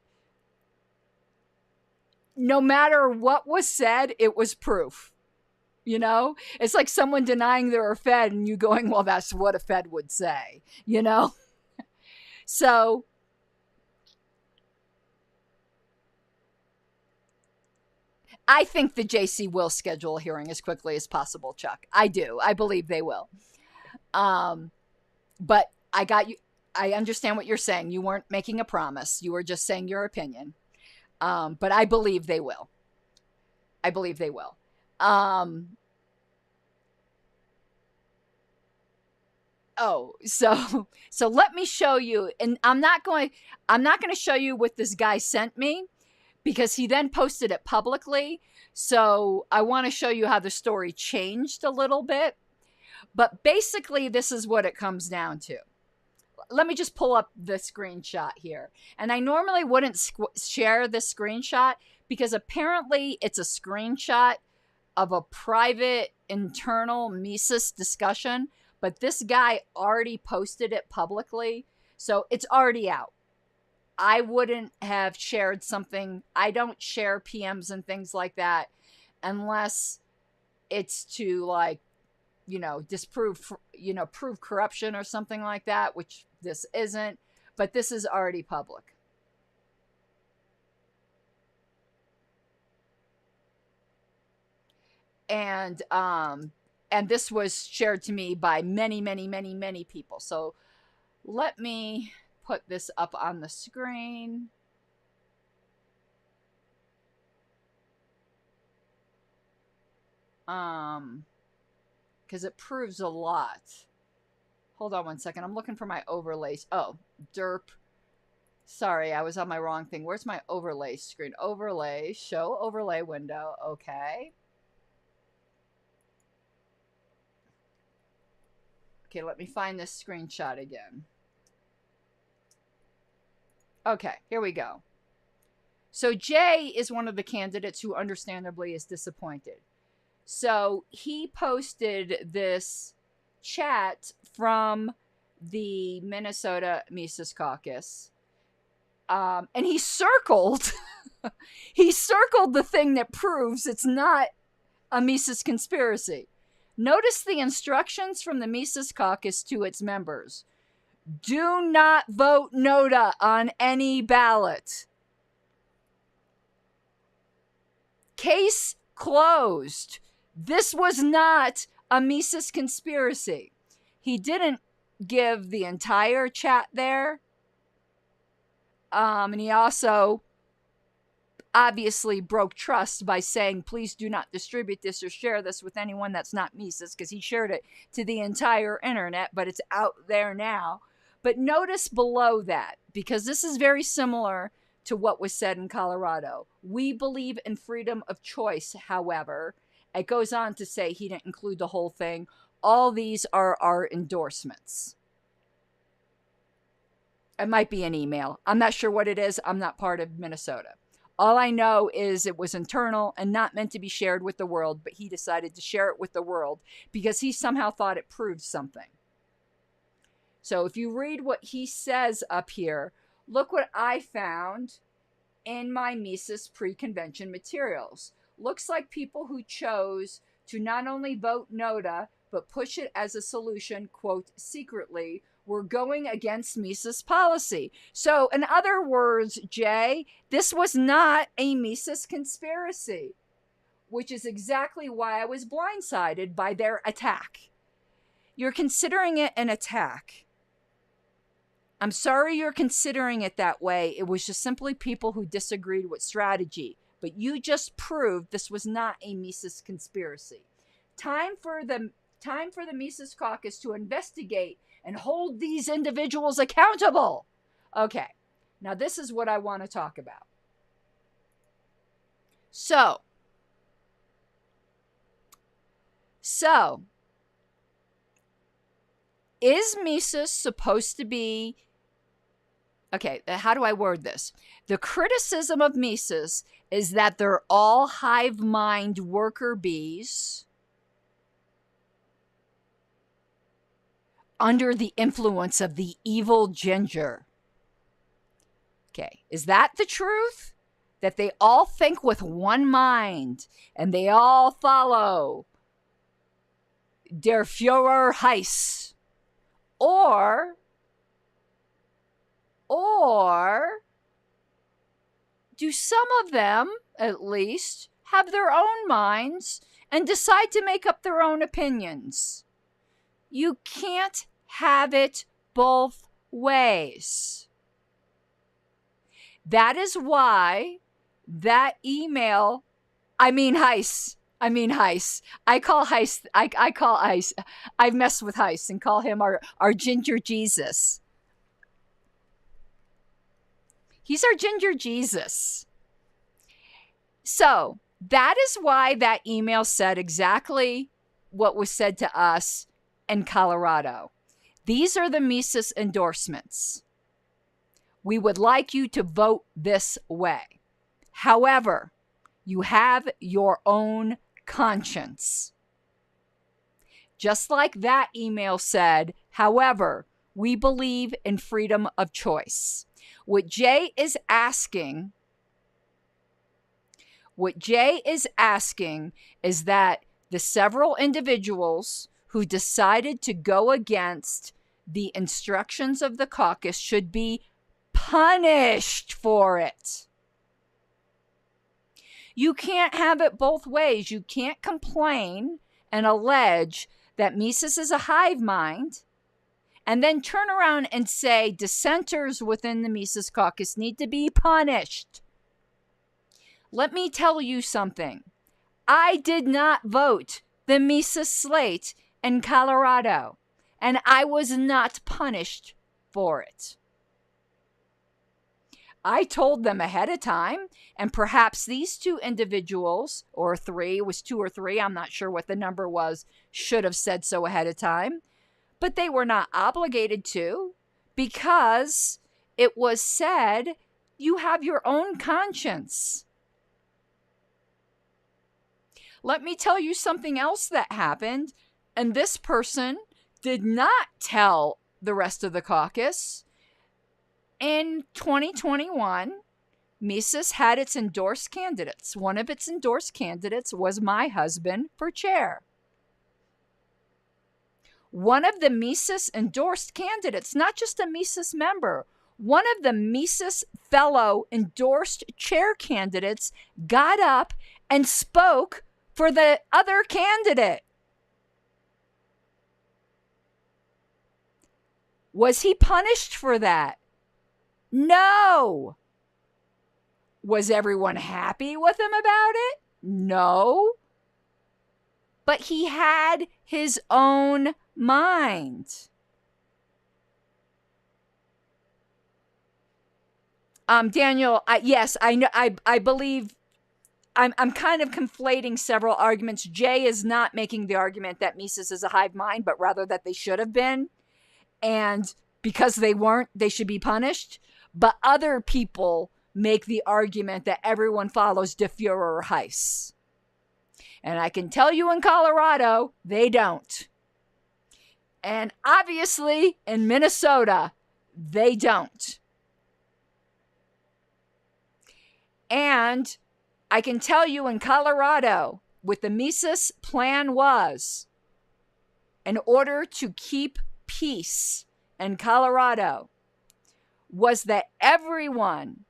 no matter what was said, it was proof. You know, it's like someone denying they're a Fed and you going, well, that's what a Fed would say, you know? So I think the JC will schedule a hearing as quickly as possible, Chuck. I do. I believe they will. But I got you. I understand what you're saying. You weren't making a promise. You were just saying your opinion. But I believe they will. So let me show you, and I'm not going to show you what this guy sent me because he then posted it publicly. So I want to show you how the story changed a little bit. But basically, this is what it comes down to. Let me just pull up the screenshot here. And I normally wouldn't share this screenshot because apparently it's a screenshot of a private internal Mises discussion, but this guy already posted it publicly, so it's already out. I wouldn't have shared something. I don't share PMs and things like that unless it's to, like, you know, disprove, you know, prove corruption or something like that, which this isn't, but this is already public. And this was shared to me by many, many, many, many people. So let me put this up on the screen. Because it proves a lot. Hold on one second. I'm looking for my overlays. Oh, derp. Sorry, I was on my wrong thing. Where's my overlay screen? Overlay, show overlay window. Okay. Okay, let me find this screenshot again. Okay, here we go. So Jay is one of the candidates who understandably is disappointed. So he posted this chat from the Minnesota Mises Caucus. And he circled, he circled the thing that proves it's not a Mises conspiracy. Notice the instructions from the Mises Caucus to its members. Do not vote NOTA on any ballot. Case closed. This was not a Mises conspiracy. He didn't give the entire chat there. And he also obviously broke trust by saying, please do not distribute this or share this with anyone that's not Mises, because he shared it to the entire internet, but it's out there now. But notice below that, because this is very similar to what was said in Colorado. We believe in freedom of choice, however. It goes on to say, he didn't include the whole thing. All these are our endorsements. It might be an email. I'm not sure what it is. I'm not part of Minnesota. All I know is it was internal and not meant to be shared with the world, but he decided to share it with the world because he somehow thought it proved something. So if you read what he says up here, look what I found in my Mises pre-convention materials. Looks like people who chose to not only vote NOTA, but push it as a solution, quote, secretly, were going against Mises policy. So in other words, Jay, this was not a Mises conspiracy, which is exactly why I was blindsided by their attack. You're considering it an attack. I'm sorry you're considering it that way. It was just simply people who disagreed with strategy. But you just proved this was not a Mises conspiracy. Time for the Mises Caucus to investigate and hold these individuals accountable. Okay, now this is what I want to talk about. So, is Mises supposed to be... Okay, how do I word this? The criticism of Mises is that they're all hive mind worker bees under the influence of the evil ginger. Okay, is that the truth? That they all think with one mind and they all follow der Führer Heiss? Or do some of them, at least, have their own minds and decide to make up their own opinions? You can't have it both ways. That is why that email, Heiss. I call Heiss. I mess with Heiss and call him our ginger Jesus. He's our ginger Jesus. So that is why that email said exactly what was said to us in Colorado. These are the Mises endorsements. We would like you to vote this way. However, you have your own conscience. Just like that email said, however, we believe in freedom of choice. What Jay is asking is that the several individuals who decided to go against the instructions of the caucus should be punished for it. You can't have it both ways. You can't complain and allege that Mises is a hive mind and then turn around and say dissenters within the Mises caucus need to be punished. Let me tell you something. I did not vote the Mises slate in Colorado, and I was not punished for it. I told them ahead of time, and perhaps these two individuals, or three, it was 2 or 3, I'm not sure what the number was, should have said so ahead of time, but they were not obligated to, because it was said, you have your own conscience. Let me tell you something else that happened, and this person did not tell the rest of the caucus. In 2021, Mises had its endorsed candidates. One of its endorsed candidates was my husband for chair. One of the Mises endorsed candidates, not just a Mises member, one of the Mises fellow endorsed chair candidates got up and spoke for the other candidate. Was he punished for that? No. Was everyone happy with him about it? No. But he had his own mind. Daniel, yes, I know. I believe I'm kind of conflating several arguments. Jay is not making the argument that Mises is a hive mind, but rather that they should have been. And because they weren't, they should be punished. But other people make the argument that everyone follows De Fuhrer or Heiss. And I can tell you in Colorado, they don't. And obviously in Minnesota, they don't. And I can tell you in Colorado, what the Mises plan was, in order to keep peace in Colorado, was that everyone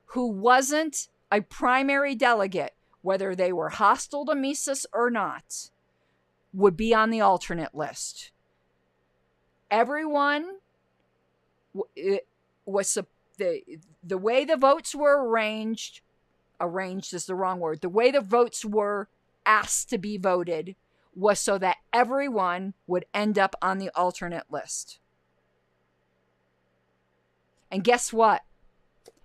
who wasn't a primary delegate, whether they were hostile to Mises or not, would be on the alternate list. Everyone was the way the votes were arranged is the wrong word. The way the votes were asked to be voted was so that everyone would end up on the alternate list. And guess what?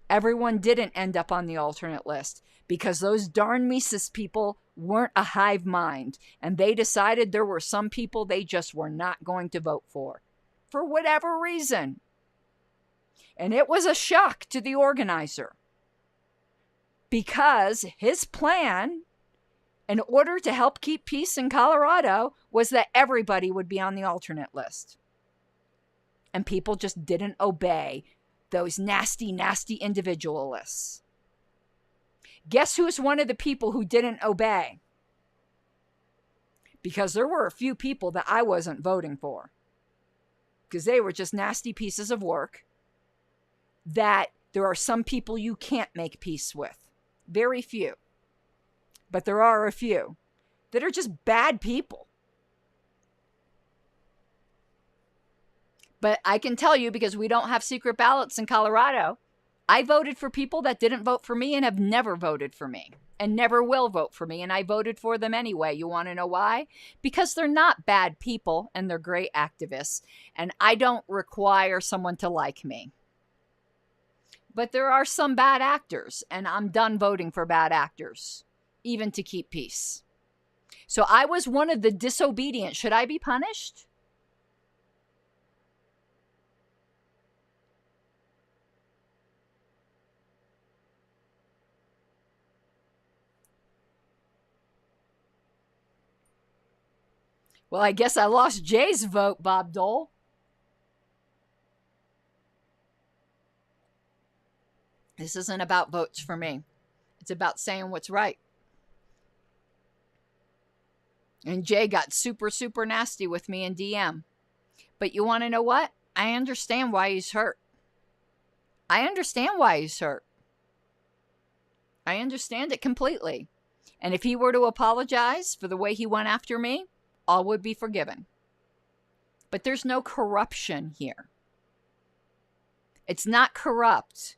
Everyone didn't end up on the alternate list because those darn Mises people weren't a hive mind, and they decided there were some people they just were not going to vote for whatever reason. And it was a shock to the organizer because his plan, in order to help keep peace in Colorado, was that everybody would be on the alternate list. And people just didn't obey those nasty, nasty individualists. Guess who's one of the people who didn't obey? Because there were a few people that I wasn't voting for. Because they were just nasty pieces of work that there are some people you can't make peace with. Very few. But there are a few that are just bad people. But I can tell you, because we don't have secret ballots in Colorado, I voted for people that didn't vote for me and have never voted for me and never will vote for me. And I voted for them anyway. You want to know why? Because they're not bad people and they're great activists. And I don't require someone to like me. But there are some bad actors, and I'm done voting for bad actors, even to keep peace. So I was one of the disobedient. Should I be punished? Well, I guess I lost Jay's vote, Bob Dole. This isn't about votes for me. It's about saying what's right. And Jay got super, super nasty with me in DM. But you want to know what? I understand why he's hurt. I understand why he's hurt. I understand it completely. And if he were to apologize for the way he went after me, all would be forgiven. But there's no corruption here. It's not corrupt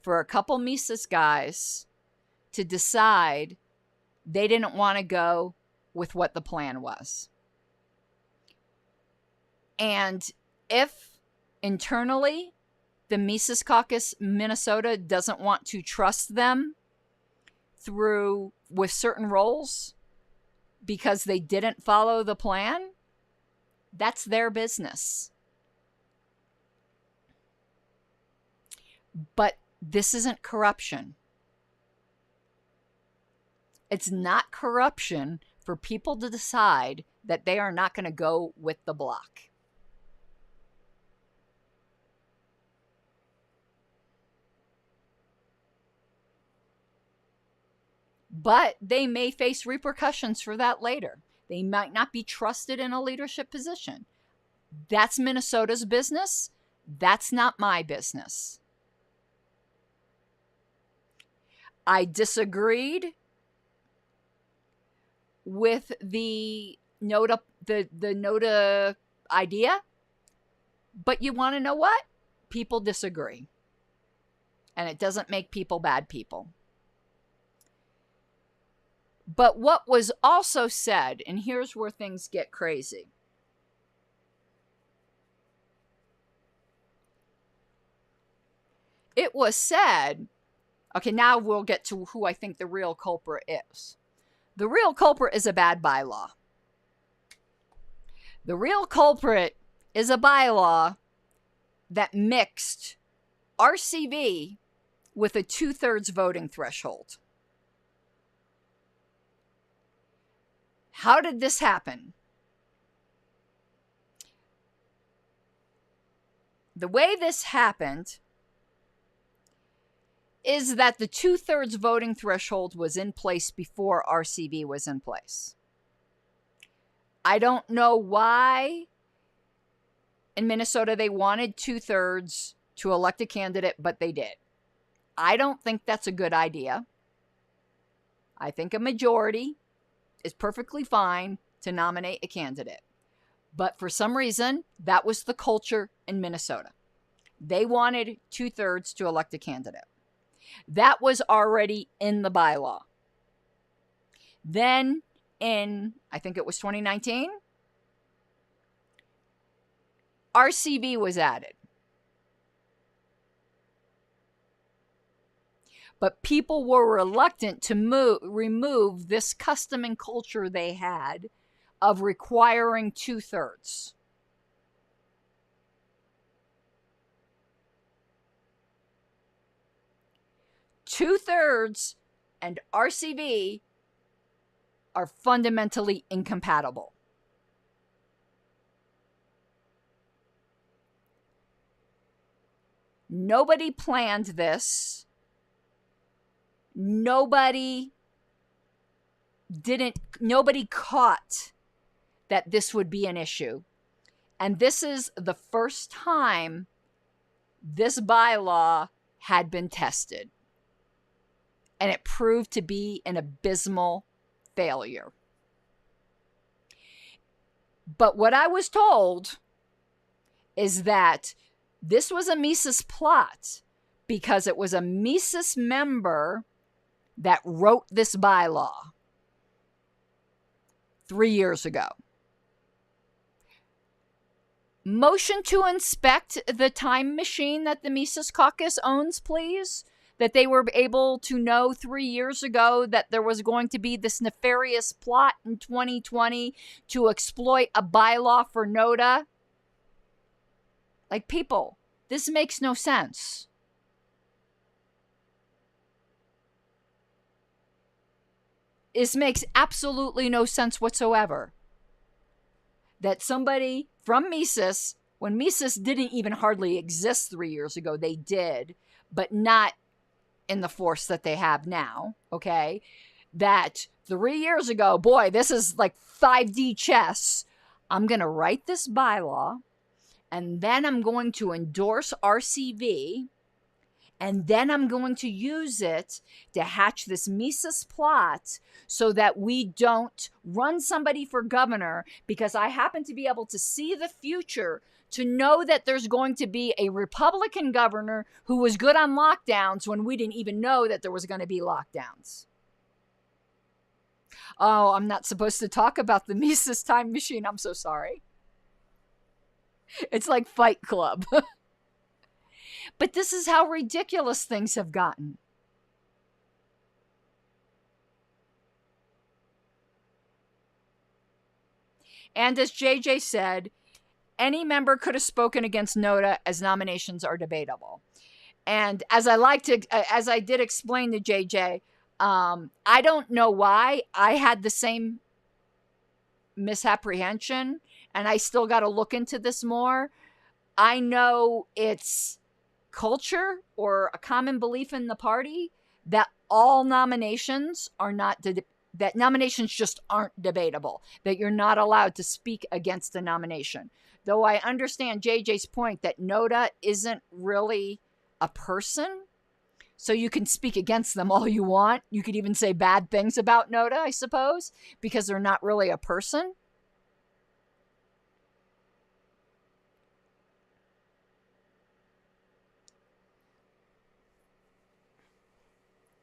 for a couple Mises guys to decide they didn't want to go with what the plan was. And if internally the Mises Caucus Minnesota doesn't want to trust them through with certain roles because they didn't follow the plan, that's their business. But this isn't corruption. It's not corruption for people to decide that they are not going to go with the block. But they may face repercussions for that later. They might not be trusted in a leadership position. That's Minnesota's business. That's not my business. I disagreed with the NOTA idea, but you want to know what? People disagree. And it doesn't make people bad people. But what was also said, and here's where things get crazy. It was said, okay, now we'll get to who I think the real culprit is. The real culprit is a bad bylaw. The real culprit is a bylaw that mixed RCV with a 2/3 voting threshold. How did this happen? The way this happened is that the 2/3 voting threshold was in place before RCV was in place. I don't know why in Minnesota they wanted 2/3 to elect a candidate, but they did. I don't think that's a good idea. I think a majority is perfectly fine to nominate a candidate. But for some reason, that was the culture in Minnesota. They wanted 2/3 to elect a candidate. That was already in the bylaw. Then in, I think it was 2019, RCV was added. But people were reluctant to remove this custom and culture they had of requiring 2/3. Two-thirds and RCV are fundamentally incompatible. Nobody planned this. Nobody caught that this would be an issue. And this is the first time this bylaw had been tested. And it proved to be an abysmal failure. But what I was told is that this was a Mises plot because it was a Mises member that wrote this bylaw 3 years ago. Motion to inspect the time machine that the Mises Caucus owns, please. That they were able to know 3 years ago that there was going to be this nefarious plot in 2020 to exploit a bylaw for NOTA. Like, people, this makes no sense. This makes absolutely no sense whatsoever. that somebody from Mises, when Mises didn't even hardly exist 3 years ago, they did, but not in the force that they have now, okay? That 3 years ago, boy, this is like 5D chess. I'm going to write this bylaw, and then I'm going to endorse RCV, and then I'm going to use it to hatch this Mises plot so that we don't run somebody for governor, because I happen to be able to see the future to know that there's going to be a Republican governor who was good on lockdowns when we didn't even know that there was going to be lockdowns. Oh, I'm not supposed to talk about the Mises time machine. I'm so sorry. It's like Fight Club. But this is how ridiculous things have gotten. And as JJ said, any member could have spoken against NOTA, as nominations are debatable. And as I did explain to JJ, I don't know why I had the same misapprehension, and I still got to look into this more. I know it's culture or a common belief in the party that all nominations are not that nominations just aren't debatable, that you're not allowed to speak against a nomination. Though I understand JJ's point that NOTA isn't really a person, so you can speak against them all you want. You could even say bad things about NOTA, I suppose, because they're not really a person.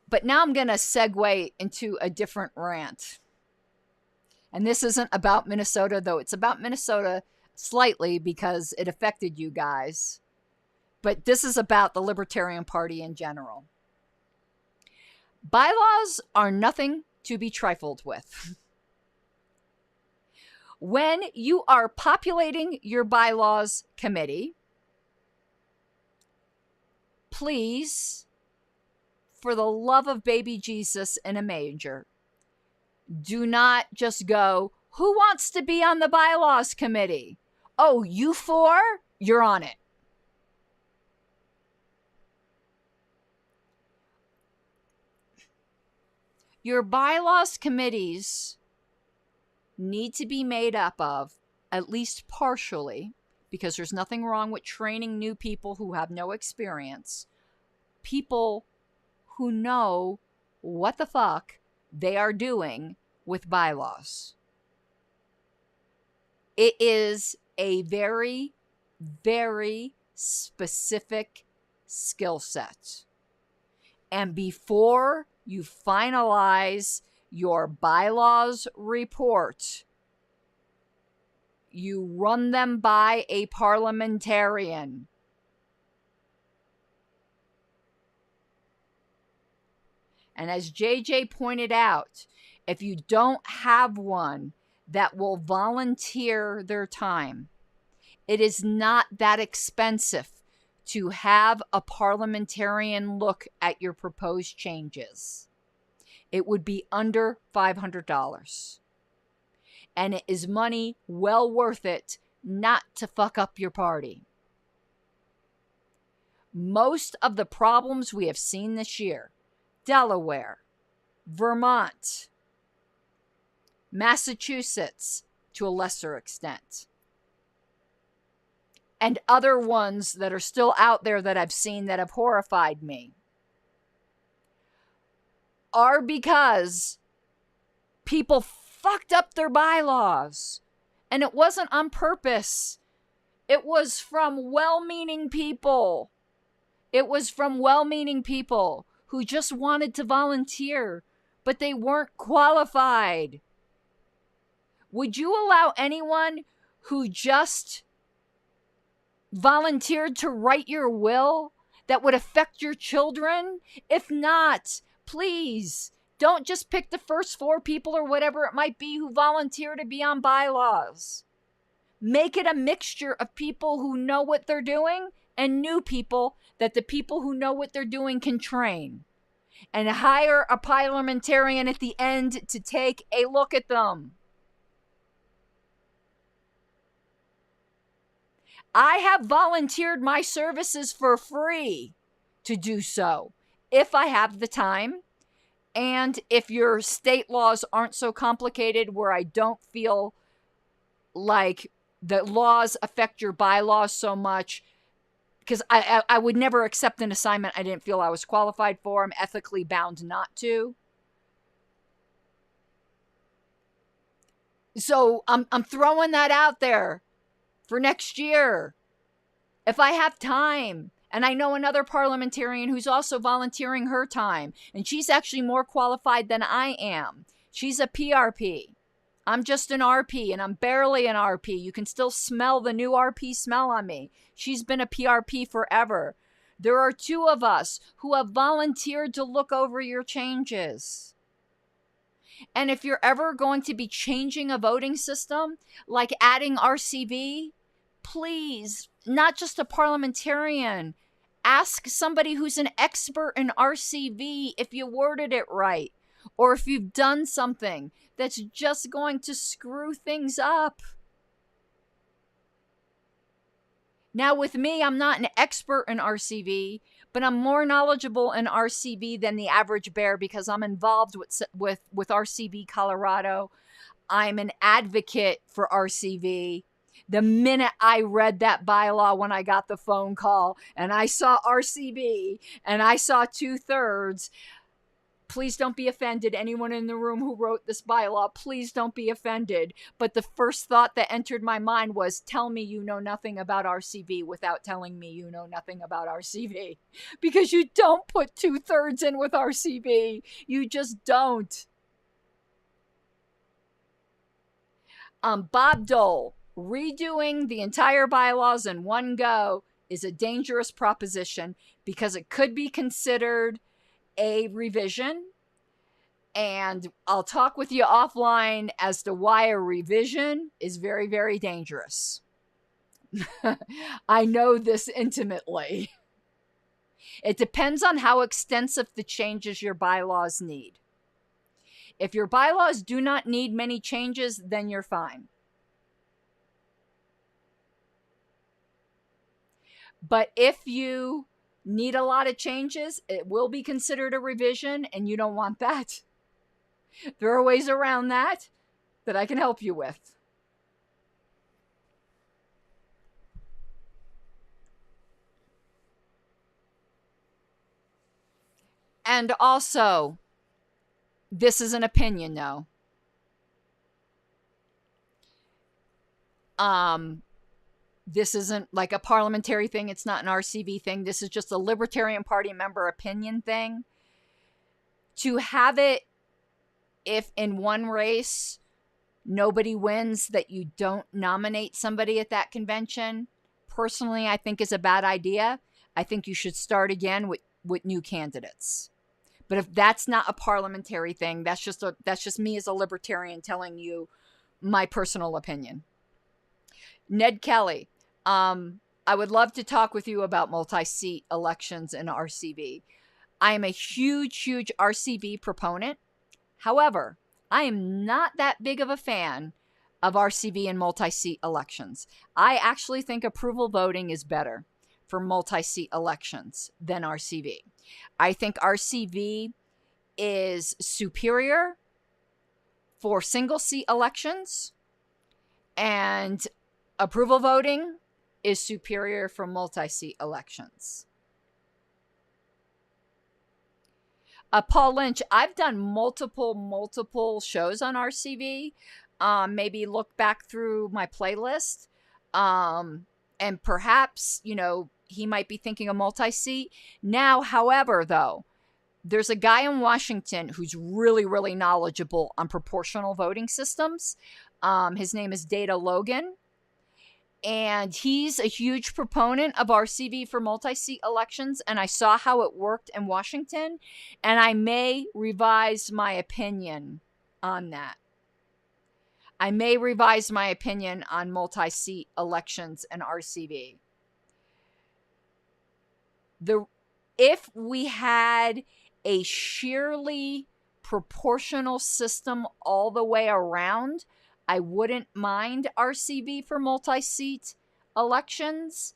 But now I'm going to segue into a different rant. And this isn't about Minnesota, though it's about Minnesota slightly because it affected you guys. But this is about the Libertarian Party in general. Bylaws are nothing to be trifled with. When you are populating your bylaws committee, please, for the love of baby Jesus in a manger, do not just go, who wants to be on the bylaws committee? Oh, you four? You're on it. Your bylaws committees need to be made up of, at least partially, because there's nothing wrong with training new people who have no experience, people who know what the fuck they are doing with bylaws. It is a very, very specific skill set. And before you finalize your bylaws report, you run them by a parliamentarian. And as JJ pointed out, if you don't have one that will volunteer their time, it is not that expensive to have a parliamentarian look at your proposed changes. It would be under $500. And it is money well worth it not to fuck up your party. Most of the problems we have seen this year, Delaware, Vermont, Massachusetts, to a lesser extent, and other ones that are still out there that I've seen that have horrified me, are because people fucked up their bylaws. And it wasn't on purpose. It was from well-meaning people. It was from well-meaning people who just wanted to volunteer, but they weren't qualified. Would you allow anyone who just volunteered to write your will that would affect your children? If not, please don't just pick the first 4 people or whatever it might be who volunteer to be on bylaws. Make it a mixture of people who know what they're doing and new people that the people who know what they're doing can train. And hire a parliamentarian at the end to take a look at them. I have volunteered my services for free to do so if I have the time. And if your state laws aren't so complicated where I don't feel like the laws affect your bylaws so much, because I would never accept an assignment I didn't feel I was qualified for. I'm ethically bound not to. So I'm throwing that out there for next year. If I have time. And I know another parliamentarian who's also volunteering her time. And she's actually more qualified than I am. She's a PRP. I'm just an RP, and I'm barely an RP. You can still smell the new RP smell on me. She's been a PRP forever. There are 2 of us who have volunteered to look over your changes. And if you're ever going to be changing a voting system, like adding RCV, please, not just a parliamentarian, ask somebody who's an expert in RCV if you worded it right, or if you've done something that's just going to screw things up. Now, with me, I'm not an expert in RCV, but I'm more knowledgeable in RCV than the average bear because I'm involved with RCV Colorado. I'm an advocate for RCV. The minute I read that bylaw when I got the phone call and I saw RCV and I saw 2/3, please don't be offended. Anyone in the room who wrote this bylaw, please don't be offended. But the first thought that entered my mind was, tell me you know nothing about RCV without telling me you know nothing about RCV. Because you don't put 2/3 in with RCV. You just don't. Bob Dole. Redoing the entire bylaws in one go is a dangerous proposition because it could be considered a revision. And I'll talk with you offline as to why a revision is very, very dangerous. I know this intimately. It depends on how extensive the changes your bylaws need. If your bylaws do not need many changes, then you're fine. But if you need a lot of changes, it will be considered a revision, and you don't want that. There are ways around that I can help you with. And also, this is an opinion, though. This isn't like a parliamentary thing. It's not an RCV thing. This is just a Libertarian Party member opinion thing. To have it, if in one race nobody wins, that you don't nominate somebody at that convention, personally, I think is a bad idea. I think you should start again with new candidates. But if that's not a parliamentary thing, that's just me as a Libertarian telling you my personal opinion. Ned Kelly. I would love to talk with you about multi-seat elections in RCV. I am a huge, huge RCV proponent. However, I am not that big of a fan of RCV and multi-seat elections. I actually think approval voting is better for multi-seat elections than RCV. I think RCV is superior for single-seat elections, and approval voting is superior for multi-seat elections. Paul Lynch, I've done multiple shows on RCV. Maybe look back through my playlist. And perhaps, he might be thinking of multi-seat. Now, however, though, there's a guy in Washington who's really, really knowledgeable on proportional voting systems. His name is Data Logan. And he's a huge proponent of RCV for multi-seat elections. And I saw how it worked in Washington. And I may revise my opinion on that. I may revise my opinion on multi-seat elections and RCV. If we had a sheerly proportional system all the way around, I wouldn't mind RCV for multi-seat elections,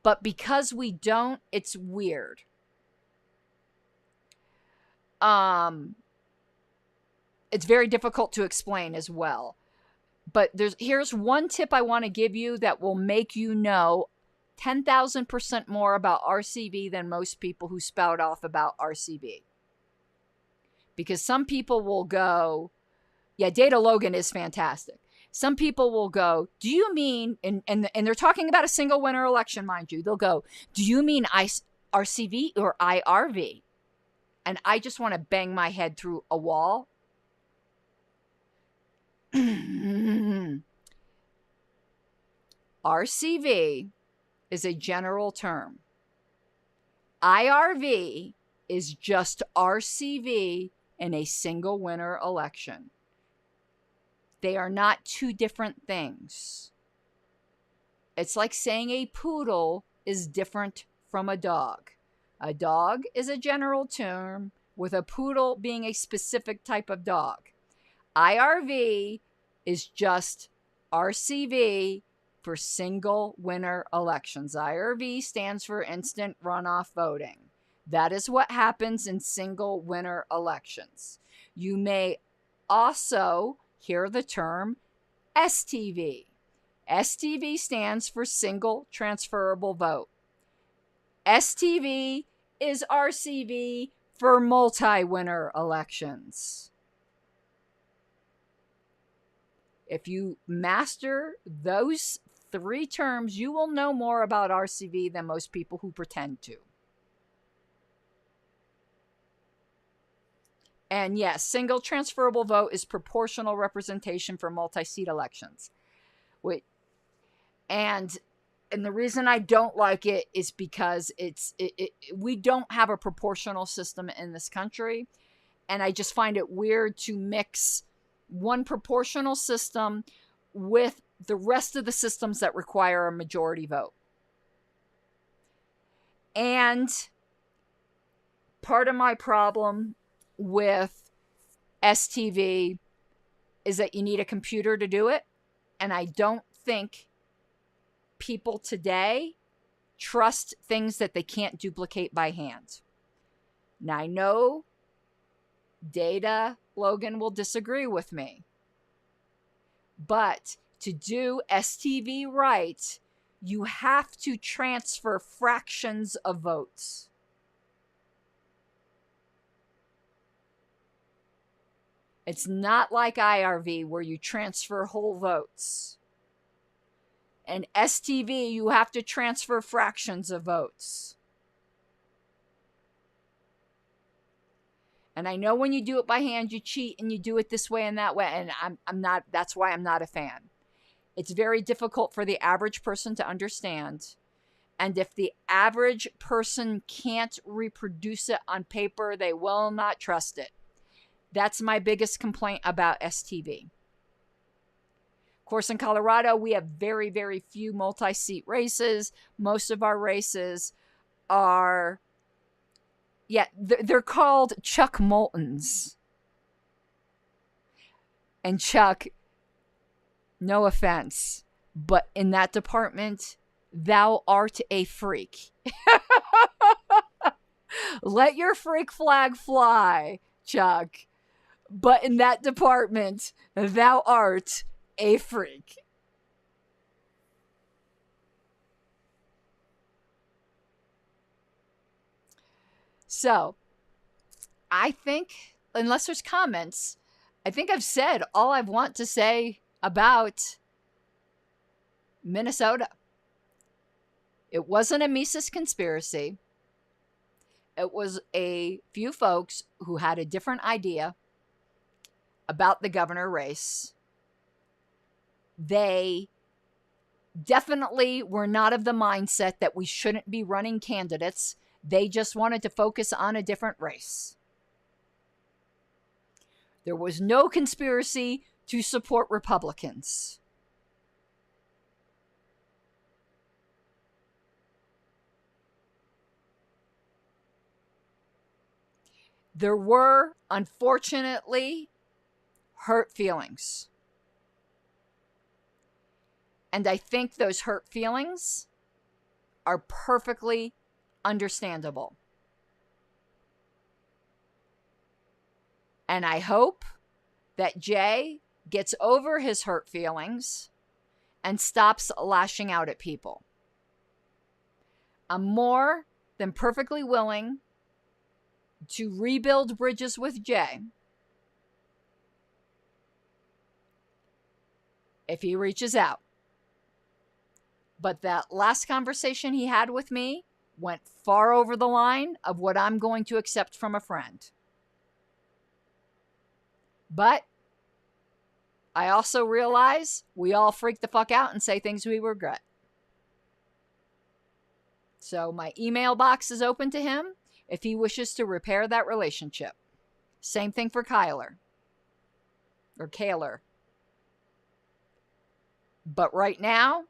but because we don't, it's weird. It's very difficult to explain as well. But here's one tip I want to give you that will make you know 10,000% more about RCV than most people who spout off about RCV. Because some people will go, yeah, Data Logan is fantastic. Some people will go, do you mean, and they're talking about a single winner election, mind you. They'll go, do you mean RCV or IRV? And I just want to bang my head through a wall. RCV is a general term. IRV is just RCV in a single winner election. They are not two different things. It's like saying a poodle is different from a dog. A dog is a general term, with a poodle being a specific type of dog. IRV is just RCV for single winner elections. IRV stands for instant runoff voting. That is what happens in single winner elections. You may also hear the term STV. STV stands for single transferable vote. STV is RCV for multi-winner elections. If you master those three terms, you will know more about RCV than most people who pretend to. And yes, single transferable vote is proportional representation for multi-seat elections. And the reason I don't like it is because we don't have a proportional system in this country. And I just find it weird to mix one proportional system with the rest of the systems that require a majority vote. And part of my problem with STV is that you need a computer to do it. And I don't think people today trust things that they can't duplicate by hand. Now, I know Data Logan will disagree with me, but to do STV right, you have to transfer fractions of votes. It's not like IRV where you transfer whole votes. In STV, you have to transfer fractions of votes. And I know when you do it by hand, you cheat and you do it this way and that way. And I'm not, that's why I'm not a fan. It's very difficult for the average person to understand. And if the average person can't reproduce it on paper, they will not trust it. That's my biggest complaint about STV. Of course, in Colorado, we have very, very few multi-seat races. Most of our races are, they're called Chuck Moultons. And Chuck, no offense, but in that department, thou art a freak. Let your freak flag fly, Chuck. But in that department, thou art a freak. So, I think, unless there's comments, I think I've said all I want to say about Minnesota. It wasn't a Mises conspiracy. It was a few folks who had a different idea about the governor race. They definitely were not of the mindset that we shouldn't be running candidates. They just wanted to focus on a different race. There was no conspiracy to support Republicans. There were, unfortunately, hurt feelings. And I think those hurt feelings are perfectly understandable. And I hope that Jay gets over his hurt feelings and stops lashing out at people. I'm more than perfectly willing to rebuild bridges with Jay if he reaches out. But that last conversation he had with me went far over the line of what I'm going to accept from a friend. But I also realize we all freak the fuck out and say things we regret. So my email box is open to him if he wishes to repair that relationship. Same thing for Kyler. Or Kaler. But right now,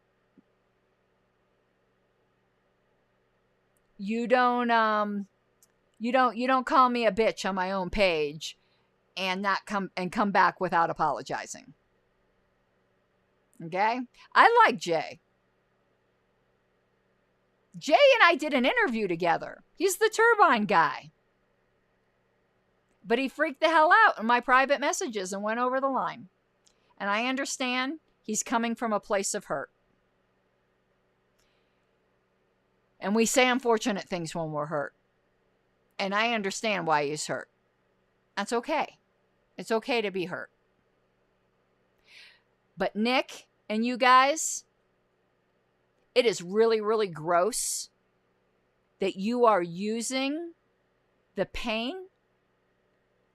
you don't call me a bitch on my own page and come back without apologizing. Okay? I like Jay. Jay and I did an interview together. He's the turbine guy. But he freaked the hell out in my private messages and went over the line. And I understand he's coming from a place of hurt. And we say unfortunate things when we're hurt. And I understand why he's hurt. That's okay. It's okay to be hurt. But Nick and you guys, it is really, really gross that you are using the pain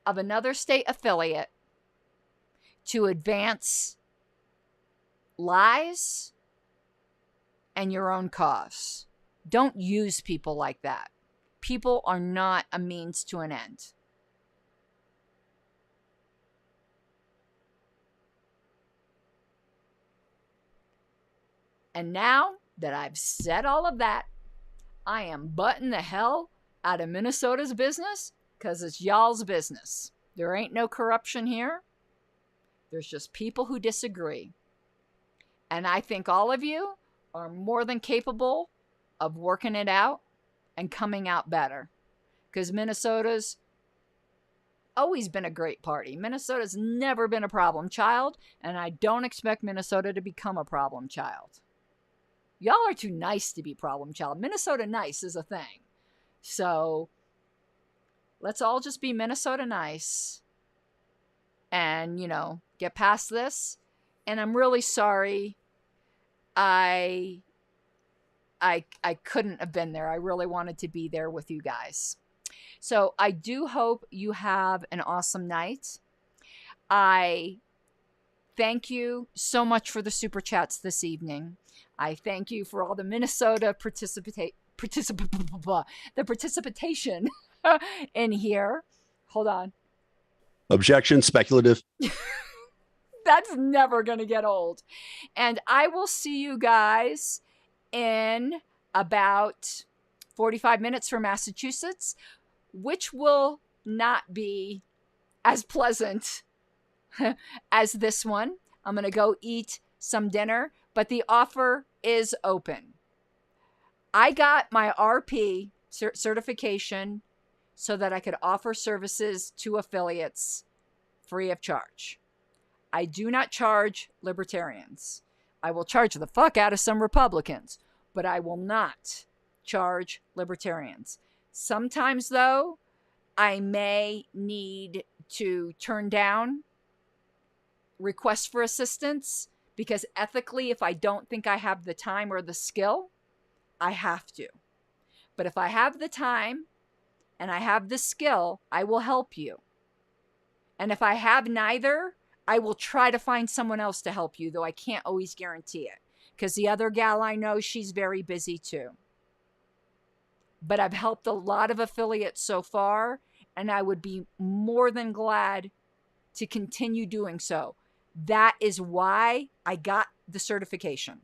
of another state affiliate to advance lies and your own cause. Don't use people like that. People are not a means to an end. And now that I've said all of that, I am butting the hell out of Minnesota's business because it's y'all's business. There ain't no corruption here. There's just people who disagree. And I think all of you are more than capable of working it out and coming out better. Because Minnesota's always been a great party. Minnesota's never been a problem child, and I don't expect Minnesota to become a problem child. Y'all are too nice to be problem child. Minnesota nice is a thing. So let's all just be Minnesota nice and, get past this. And I'm really sorry I couldn't have been there. I really wanted to be there with you guys. So I do hope you have an awesome night. I thank you so much for the super chats this evening. I thank you for all the Minnesota participation in here. Hold on. Objection, speculative. That's never going to get old. And I will see you guys in about 45 minutes from Massachusetts, which will not be as pleasant as this one. I'm going to go eat some dinner, but the offer is open. I got my RP certification so that I could offer services to affiliates free of charge. I do not charge libertarians. I will charge the fuck out of some Republicans, but I will not charge libertarians. Sometimes, though, I may need to turn down requests for assistance because ethically, if I don't think I have the time or the skill, I have to. But if I have the time and I have the skill, I will help you. And if I have neither, I will try to find someone else to help you, though I can't always guarantee it. Because the other gal I know, she's very busy too. But I've helped a lot of affiliates so far, and I would be more than glad to continue doing so. That is why I got the certification.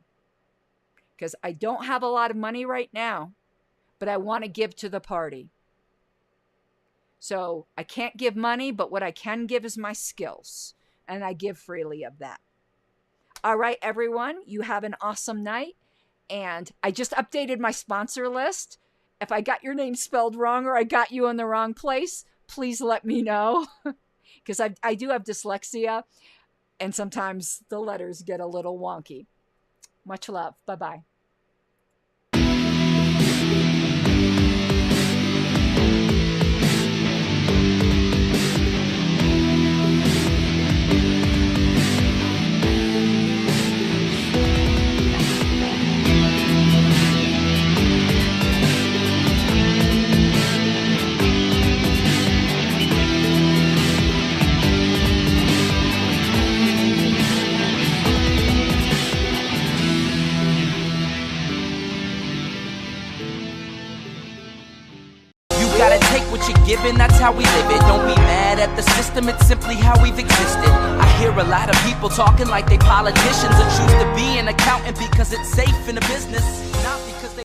Because I don't have a lot of money right now, but I want to give to the party. So I can't give money, but what I can give is my skills. And I give freely of that. All right, everyone, you have an awesome night. And I just updated my sponsor list. If I got your name spelled wrong or I got you in the wrong place, please let me know. Because I do have dyslexia, and sometimes the letters get a little wonky. Much love. Bye-bye. Gotta take what you're given, that's how we live it. Don't be mad at the system, it's simply how we've existed. I hear a lot of people talking like they politicians and choose to be an accountant because it's safe in the business, not because